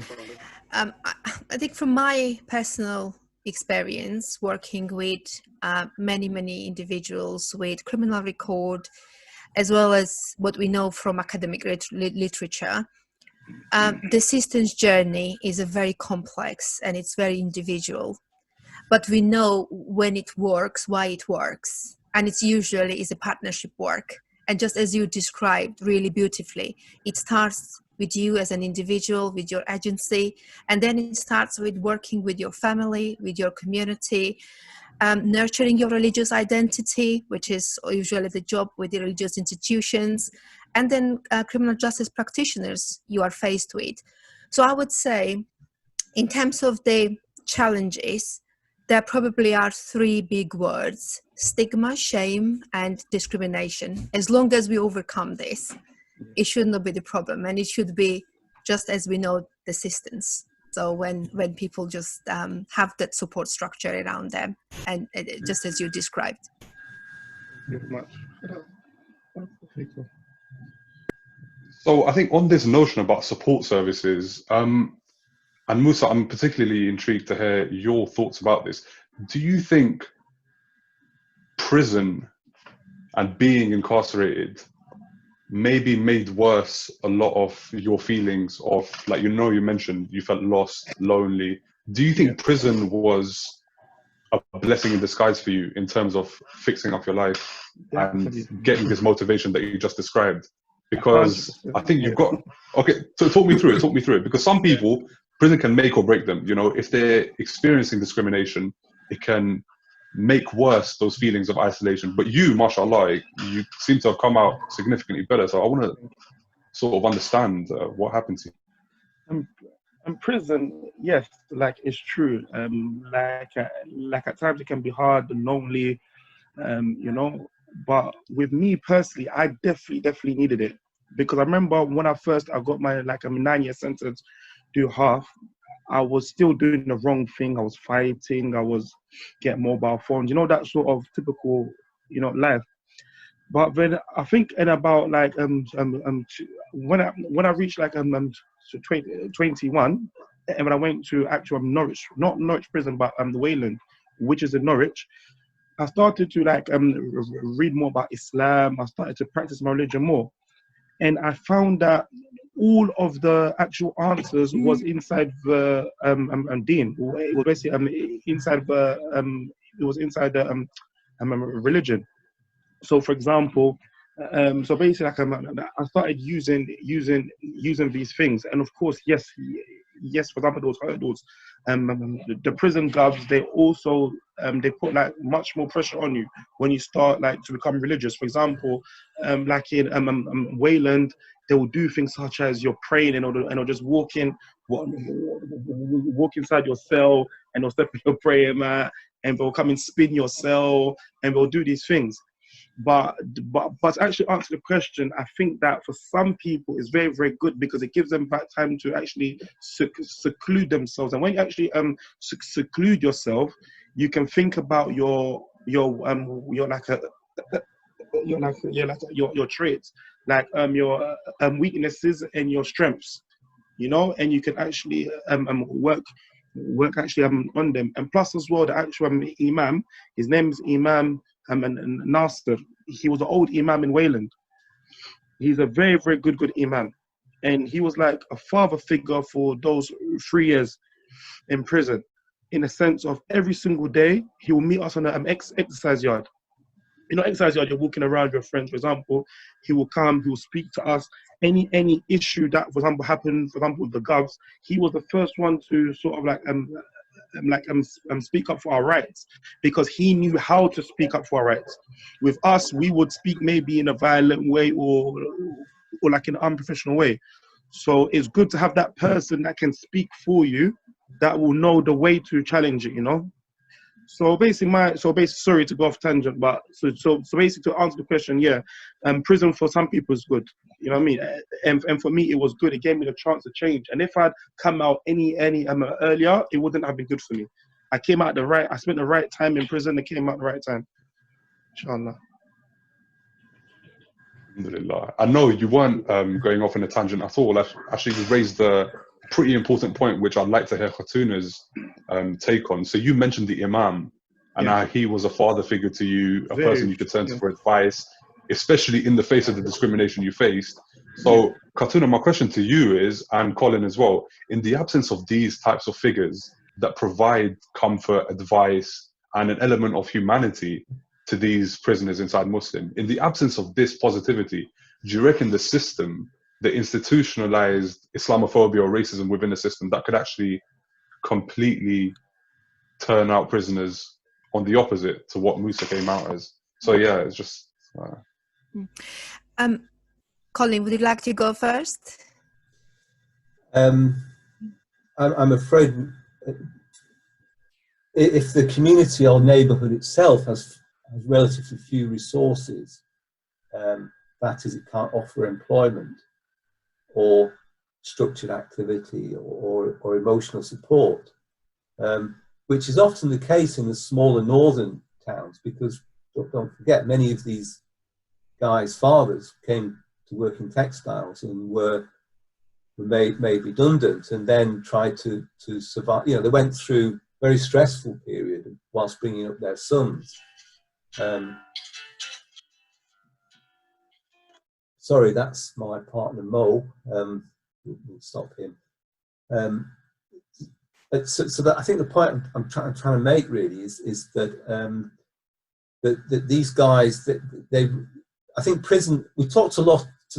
think from my personal experience working with many individuals with criminal record, as well as what we know from academic literature, the system's journey is a very complex and it's very individual. But we know when it works, why it works. And it's usually is a partnership work. And just as you described really beautifully, it starts with you as an individual, with your agency, and then it starts with working with your family, with your community, nurturing your religious identity, which is usually the job with the religious institutions, and then criminal justice practitioners you are faced with. So I would say, in terms of the challenges, there probably are three big words: stigma, shame, and discrimination. As long as we overcome this, it should not be the problem, and it should be, just as we know, the systems. So when people just have that support structure around them, and just as you described. Very much. So I think on this notion about support services, and Musa, I'm particularly intrigued to hear your thoughts about this. Do you think prison and being incarcerated maybe made worse a lot of your feelings of, like, you mentioned you felt lost, lonely. Do you think prison was a blessing in disguise for you in terms of fixing up your life and getting this motivation that you just described? Because 100%. I think you've got, okay, so talk me through it, because some people, prison can make or break them. If they're experiencing discrimination, it can make worse those feelings of isolation. But you, mashallah, you seem to have come out significantly better. So I want to sort of understand what happened to you. In prison, yes, like it's true. Like at times it can be hard and lonely, But with me personally, I definitely needed it, because I remember when I got my 9-year sentence, do half. I was still doing the wrong thing. I was fighting. I was getting mobile phones. That sort of typical, life. But then I think in about when I reached 21, and when I went to actual Norwich, not Norwich prison, but the Wayland, which is in Norwich, I started to read more about Islam. I started to practice my religion more, and I found that all of the actual answers was inside the deen. It was basically inside the religion. So, for example, I started using these things, and of course, yes. For example, those hurdles, the prison guards, they also they put much more pressure on you when you start to become religious. For example, in Wayland, they will do things such as you're praying and just walk inside your cell, and they'll step in your prayer mat, and they'll come and spin your cell, and they'll do these things. But to actually answer the question, I think that for some people it's very, very good, because it gives them back time to actually seclude themselves. And when you actually seclude yourself, you can think about your traits, your weaknesses and your strengths, and you can actually work actually on them. And plus as well, the actual imam, his name is Imam Nasser. He was an old imam in Wayland. He's a very, very good imam, and he was like a father figure for those 3 years in prison, in a sense of every single day he will meet us on an exercise yard. Exercise yard, you're walking around with your friends, for example. He will come, he will speak to us. Any issue that, for example, happened, for example, with the govs, he was the first one to sort of speak up for our rights, because he knew how to speak up for our rights. With us, we would speak maybe in a violent way or like in an unprofessional way. So it's good to have that person that can speak for you, that will know the way to challenge it, you know. So basically, sorry to go off tangent, but so basically to answer the question, yeah, prison for some people is good, you know what I mean, and for me it was good. It gave me the chance to change, and if I'd come out any earlier, it wouldn't have been good for me. I spent the right time in prison. I came out the right time, inshallah. Alhamdulillah. I know you weren't going off on a tangent at all. Actually, you raised a pretty important point, which I'd like to hear Khatuna's take on. So you mentioned the Imam, and how he was a father figure to you, a person you could turn to for advice, especially in the face of the discrimination you faced. So Khatuna, my question to you is, and Colin as well, in the absence of these types of figures that provide comfort, advice, and an element of humanity to these prisoners inside Muslim, in the absence of this positivity, do you reckon the system, the institutionalized Islamophobia or racism within the system, that could actually completely turn out prisoners on the opposite to what Musa came out as? So yeah, it's just... Colin, would you like to go first? I'm afraid if the community or neighbourhood itself has relatively few resources, that is, it can't offer employment or structured activity or emotional support, which is often the case in the smaller northern towns, because don't forget, many of these guys' fathers came to work in textiles and were made redundant, and then tried to survive. You know, they went through a very stressful period whilst bringing up their sons. Sorry, that's my partner Mo. We'll stop him. So that, I think the point I'm trying to make really is that that these guys, I think prison. We talked to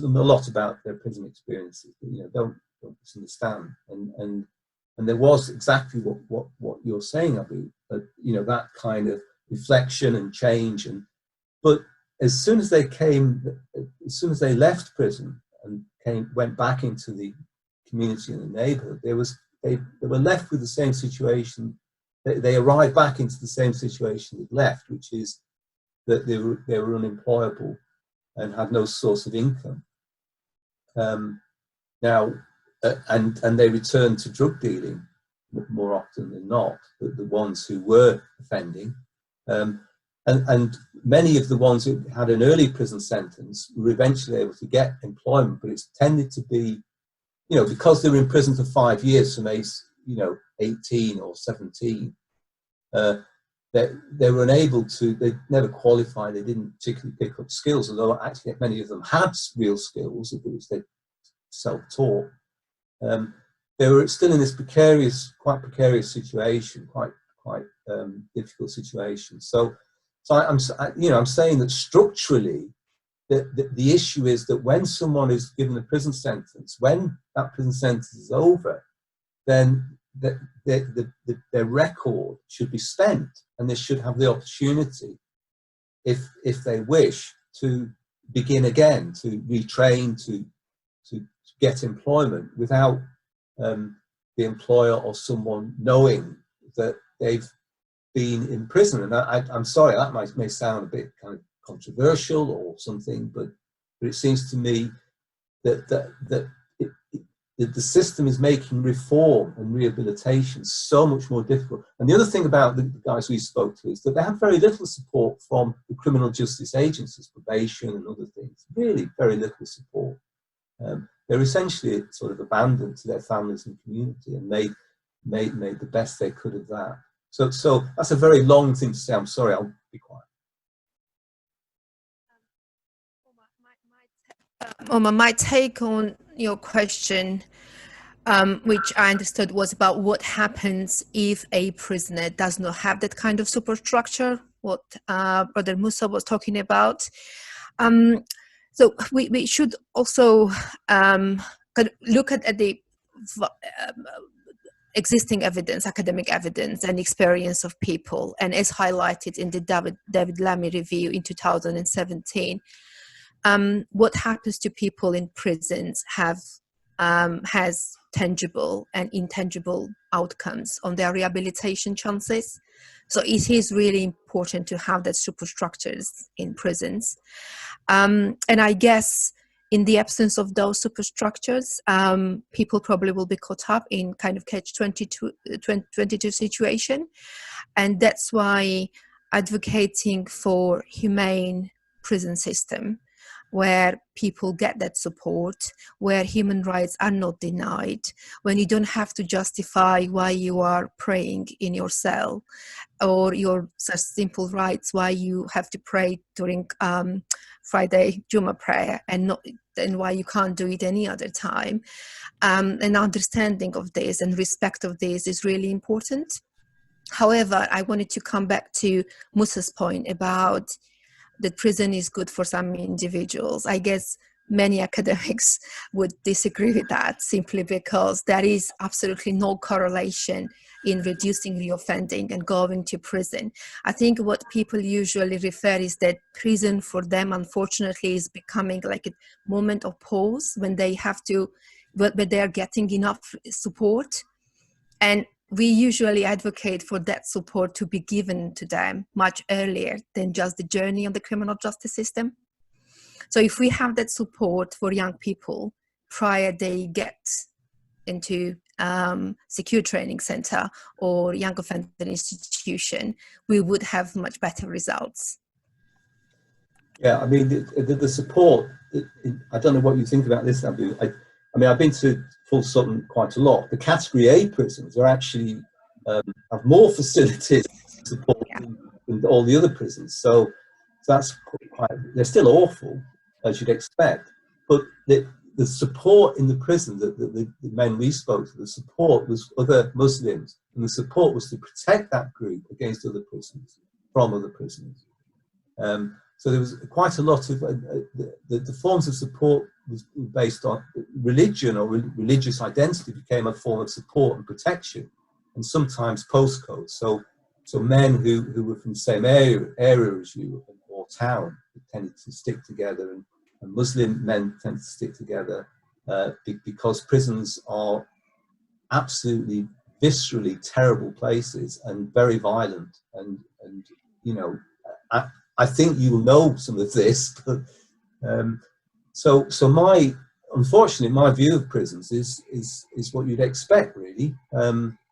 them a lot about their prison experiences, but you know, don't misunderstand. And there was exactly what you're saying, Abu. You know, that kind of reflection and change. But as soon as they left prison and went back into the community and the neighbourhood, they were left with the same situation. They arrived back into the same situation they left, which is that they were unemployable and had no source of income. Now, and they returned to drug dealing more often than not, the ones who were offending. And many of the ones who had an early prison sentence were eventually able to get employment, but it's tended to be, you know, because they were in prison for 5 years from age, 18 or 17, they were unable to, they never qualified, they didn't particularly pick up skills, although actually many of them had real skills, which they self-taught. They were still in this quite precarious situation, quite difficult situation. So I'm saying that structurally, the issue is that when someone is given a prison sentence, when that prison sentence is over, then their record should be spent, and they should have the opportunity, if they wish, to begin again, to retrain, to get employment without the employer or someone knowing that they've been in prison. And I'm sorry, that may sound a bit kind of controversial or something, but it seems to me that the system is making reform and rehabilitation so much more difficult. And the other thing about the guys we spoke to is that they have very little support from the criminal justice agencies, probation and other things, really very little support. They're essentially sort of abandoned to their families and community, and made the best they could of that. So that's a very long thing to say. I'm sorry, I'll be quiet. My take on your question, which I understood was about what happens if a prisoner does not have that kind of superstructure, what Brother Musa was talking about. So we should also look at the existing evidence, academic evidence, and experience of people, and as highlighted in the David Lammy review in 2017, what happens to people in prisons has tangible and intangible outcomes on their rehabilitation chances. So it is really important to have that superstructures in prisons. And I guess in the absence of those superstructures, people probably will be caught up in kind of catch-22 situation. And that's why advocating for humane prison system, where people get that support, where human rights are not denied, when you don't have to justify why you are praying in your cell, or your such simple rights, why you have to pray during Friday Jummah prayer and why you can't do it any other time. And understanding of this and respect of this is really important. However, I wanted to come back to Musa's point about that prison is good for some individuals. I guess many academics would disagree with that, simply because there is absolutely no correlation in reducing reoffending and going to prison. I think what people usually refer is that prison for them, unfortunately, is becoming like a moment of pause when they have to, but they are getting enough support. And we usually advocate for that support to be given to them much earlier than just the journey of the criminal justice system. So if we have that support for young people prior they get into secure training center or young offender institution, we would have much better results. Yeah, I mean, the support, I don't know what you think about this, Abu. I mean, I've been to Full Sutton quite a lot. The Category A prisons are actually have more facilities support than all the other prisons. So that's quite, they're still awful, as you'd expect. But the support in the prison, the men we spoke to, the support was other Muslims, and the support was to protect that group against other prisoners, from other prisoners. So there was quite a lot of, the forms of support was based on religion, or religious identity became a form of support and protection, and sometimes postcodes. So men who were from the same area as you, or town, tended to stick together, and Muslim men tend to stick together because prisons are absolutely viscerally terrible places and very violent, and you know, I think you will know some of this, but so unfortunately my view of prisons is what you'd expect, really.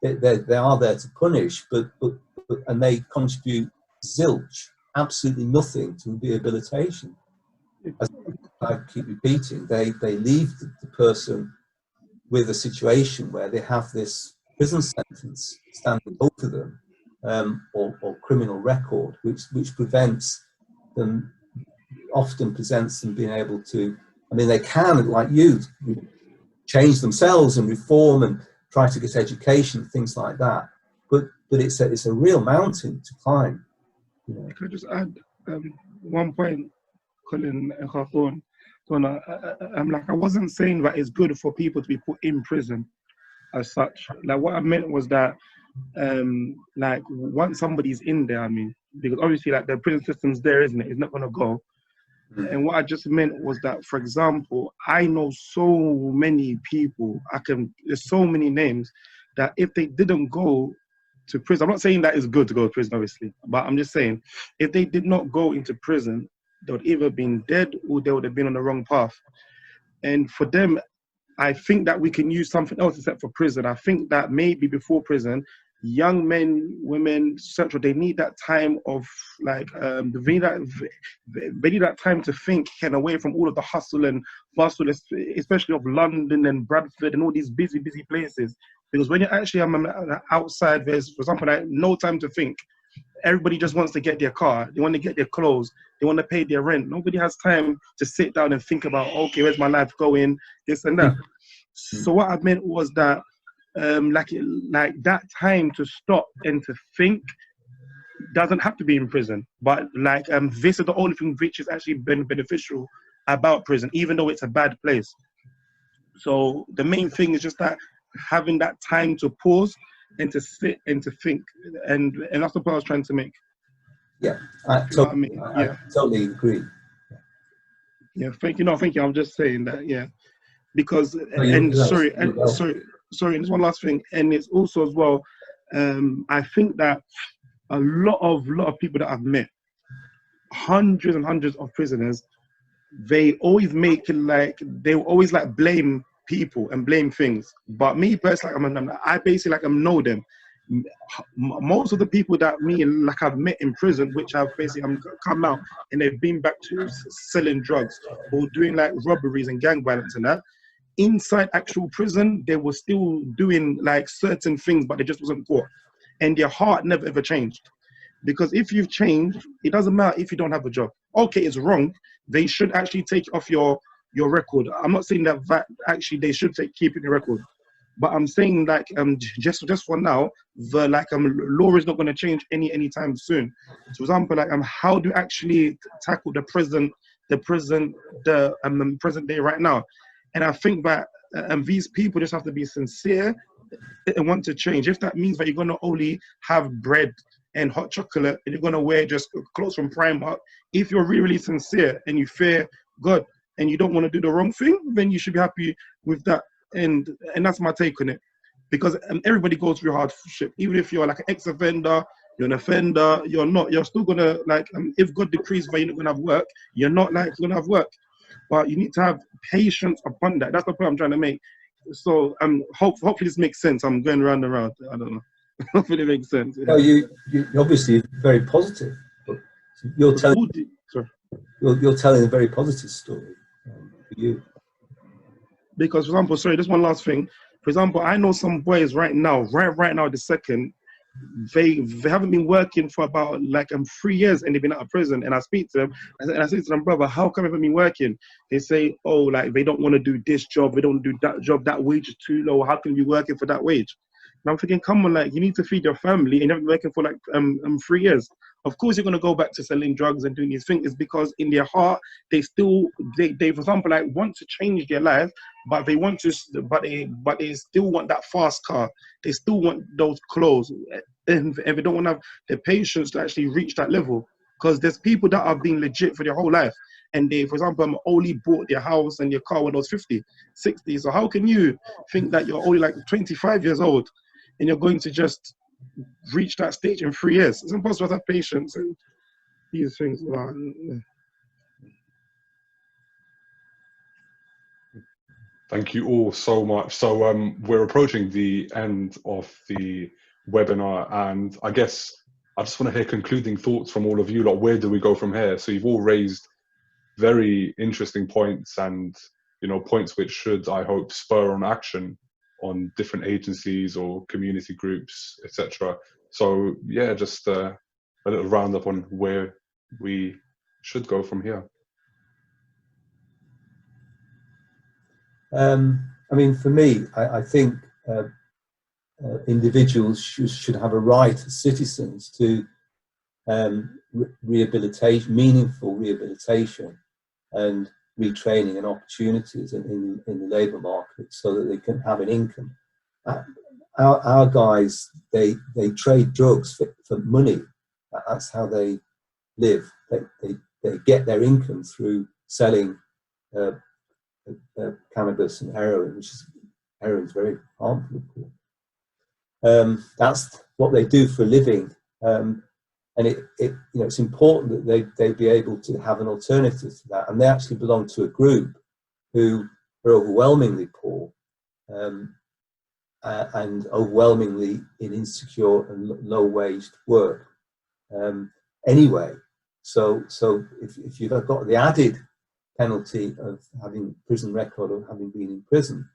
They are there to punish, but and they contribute zilch, absolutely nothing to rehabilitation. As I keep repeating, they leave the person with a situation where they have this prison sentence standing over them, or criminal record, which prevents them, often presents them being able to, I mean, they can, like you, change themselves and reform and try to get education, things like that. But it's a real mountain to climb. You know. Can I just add one point, Colin and Khatuna? So I'm like, I wasn't saying that it's good for people to be put in prison as such. Like, what I meant was that like, once somebody's in there, I mean, because obviously like the prison system's there, isn't it? It's not gonna go. And what I just meant was that, for example, I know so many people, there's so many names that if they didn't go to prison, I'm not saying that it's good to go to prison, obviously, but I'm just saying, if they did not go into prison, they would either been dead or they would have been on the wrong path. And for them, I think that we can use something else except for prison. I think that maybe before prison, young men, women, etc., they need that time of like, they need that time to think, get away from all of the hustle and bustle, especially of London and Bradford and all these busy places. Because when you're actually outside, there's, for example, like, no time to think. Everybody just wants to get their car, they want to get their clothes, they want to pay their rent. Nobody has time to sit down and think about, okay, where's my life going, this and that. So what I meant was that like that time to stop and to think doesn't have to be in prison, but like this is the only thing which is actually beneficial about prison, even though it's a bad place. So the main thing is just that having that time to pause and to sit and to think, and that's the point I was trying to make. Yeah, You know what I mean? I totally agree. Yeah, thank you. No, thank you. I'm just saying that, yeah, because sorry, there's one last thing, and it's also as well. I think that a lot of people that I've met, hundreds and hundreds of prisoners, they always make it like they always like blame people and blame things. But me personally, I basically like know them. Most of the people that I've met in prison, which I've basically come out and they've been back to selling drugs or doing like robberies and gang violence and that. Inside actual prison, they were still doing like certain things, but they just wasn't caught, and their heart never ever changed. Because if you've changed, it doesn't matter if you don't have a job. Okay, it's wrong. They should actually take off your record. I'm not saying that actually they should keep it in the record, but I'm saying like just for now, the law is not going to change anytime soon. So, for example, like how do you actually tackle the present day right now? And I think that these people just have to be sincere and want to change. If that means that you're going to only have bread and hot chocolate and you're going to wear just clothes from Primark, if you're really sincere and you fear God and you don't want to do the wrong thing, then you should be happy with that. And that's my take on it. Because everybody goes through hardship. Even if you're like an ex-offender, you're an offender, you're still going to, like, if God decrees that you're not going to have work, you're not like going to have work. But you need to have patience upon that. That's the point I'm trying to make. So hopefully this makes sense. I'm going round and round. I don't know. Hopefully it makes sense. Yeah. Well, you're obviously very positive. But you're telling a very positive story for you. Because, for example, sorry, just one last thing. For example, I know some boys right now, the second, they haven't been working for about 3 years and they've been out of prison. And I speak to them and I say to them, brother, how come you haven't been working? They say, oh, like they don't want to do this job, they don't do that job, that wage is too low. How can you be working for that wage? And I'm thinking, come on, like you need to feed your family and you haven't been working for 3 years. Of course, you're going to go back to selling drugs and doing these things. It's because in their heart, they for example, like want to change their life, but they still want that fast car. They still want those clothes, and they don't want to have the patience to actually reach that level. Because there's people that have been legit for their whole life, and they, for example, only bought their house and their car when they was 50, 60. So how can you think that you're only like 25 years old and you're going to just reach that stage in 3 years? It's impossible to have patience and these things. Thank you all so much. So we're approaching the end of the webinar, and I guess I just want to hear concluding thoughts from all of you. Like, where do we go from here? So you've all raised very interesting points, and points which should, I hope, spur on action on different agencies or community groups, etc. So yeah, just a little roundup on where we should go from here. I mean, for me, I think individuals should have a right as citizens to rehabilitation, meaningful rehabilitation and retraining and opportunities in the labour market so that they can have an income. Our guys, they trade drugs for money. That's how they live. They get their income through selling cannabis and heroin, heroin is very harmful. That's what they do for a living, and it's important that they be able to have an alternative to that. And they actually belong to a group who are overwhelmingly poor and overwhelmingly in insecure and low-waged work. Anyway, so if you've got the added penalty of having a prison record or having been in prison,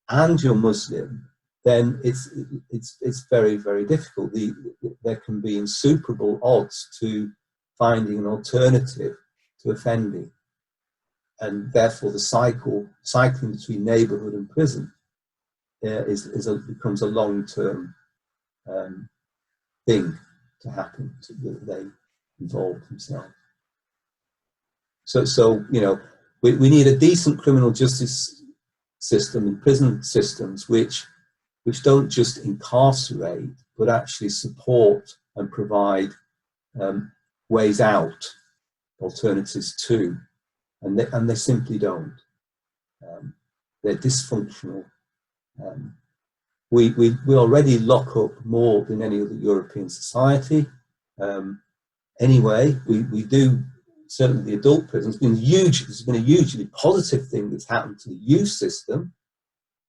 and you're Muslim, then it's very, very difficult. There can be insuperable odds to finding an alternative to offending, and therefore the cycling between neighbourhood and prison becomes a long-term thing to happen. That they involve themselves. So we need a decent criminal justice system and prison systems which which don't just incarcerate, but actually support and provide ways out, alternatives to, and they simply don't. They're dysfunctional. We already lock up more than any other European society. Anyway, we do, certainly the adult prisons. It's been a hugely positive thing that's happened to the youth system.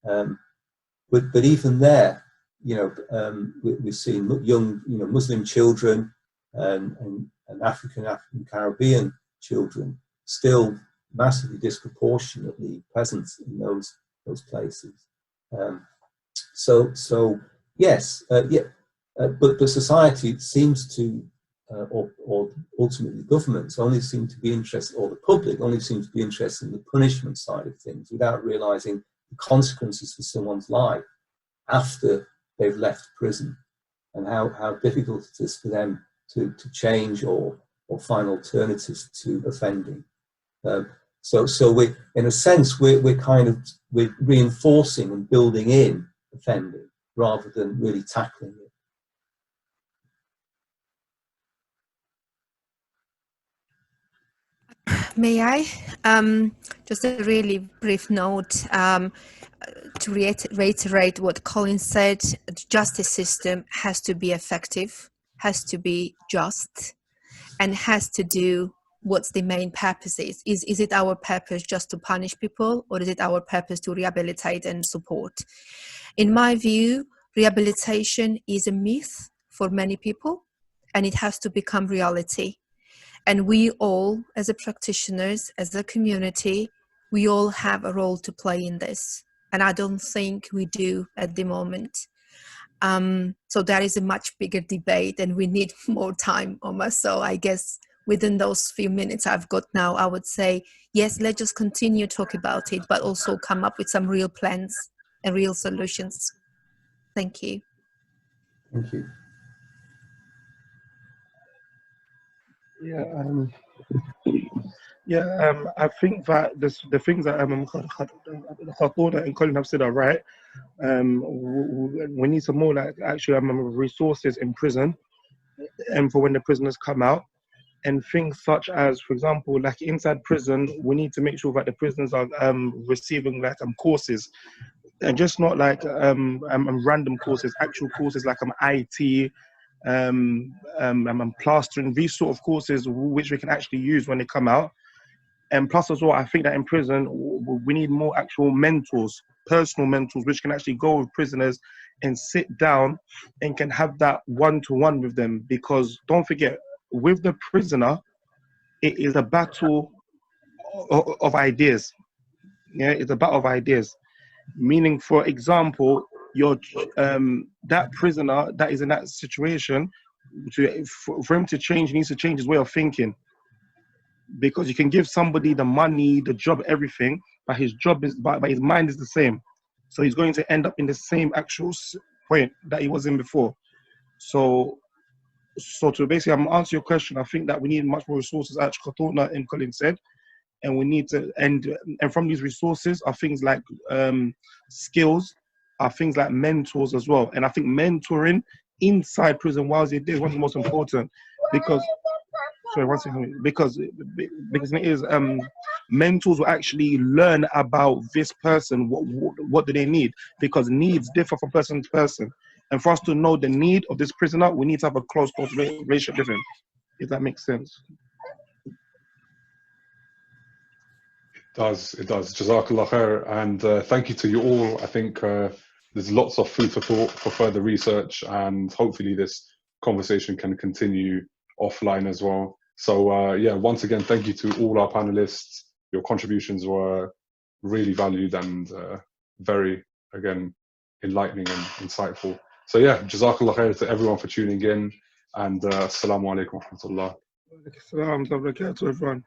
But even there, we've seen young, Muslim children and African Caribbean children still massively disproportionately present in those places. So yes, but society seems to, or ultimately governments only seem to be interested, or the public only seems to be interested in the punishment side of things, without realizing the consequences for someone's life after they've left prison, and how difficult it is for them to change or find alternatives to offending. So we, in a sense, we're reinforcing and building in offending rather than really tackling it. May I? Just a really brief note to reiterate what Colin said. The justice system has to be effective, has to be just, and has to do what's the main purpose is. Is it our purpose just to punish people, or is it our purpose to rehabilitate and support? In my view, rehabilitation is a myth for many people, and it has to become reality. And we all, as a practitioners, as a community, we all have a role to play in this. And I don't think we do at the moment. So that is a much bigger debate, and we need more time, Omar. So I guess within those few minutes I've got now, I would say, yes, let's just continue to talk about it, but also come up with some real plans and real solutions. Thank you. Thank you. I think that the things that Khatuna and Colin have said are right. We need some more resources in prison, and for when the prisoners come out, and things such as, for example, like inside prison, we need to make sure that the prisoners are receiving courses, and just not random courses, actual courses like IT, plastering, these sort of courses which we can actually use when they come out. And plus as well, I think that in prison, we need more actual mentors, personal mentors, which can actually go with prisoners and sit down and can have that one-to-one with them. Because don't forget, with the prisoner, it is a battle of ideas. Yeah, it's a battle of ideas. Meaning, for example, that prisoner that is in that situation, for him to change, he needs to change his way of thinking. Because you can give somebody the money, the job, everything, but his mind is the same. So he's going to end up in the same actual point that he was in before. So to basically, I'm gonna answer your question. I think that we need much more resources, as Khatuna and Colin said, and we need to, and from these resources are things like skills, are things like mentors as well. And I think mentoring inside prison while it is one of the most important, because because it is mentors will actually learn about this person, what do they need, because needs differ from person to person. And for us to know the need of this prisoner, we need to have a close relationship with him, if that makes sense. It does. Jazakallah khair. And thank you to you all. I think there's lots of food for thought for further research, and hopefully this conversation can continue offline as well. So yeah, once again, thank you to all our panelists. Your contributions were really valued and very, again, enlightening and insightful. So yeah, Jazakallah khair to everyone for tuning in, and Assalamu alaikum wa rahmatullah. Assalamu alaikum to everyone.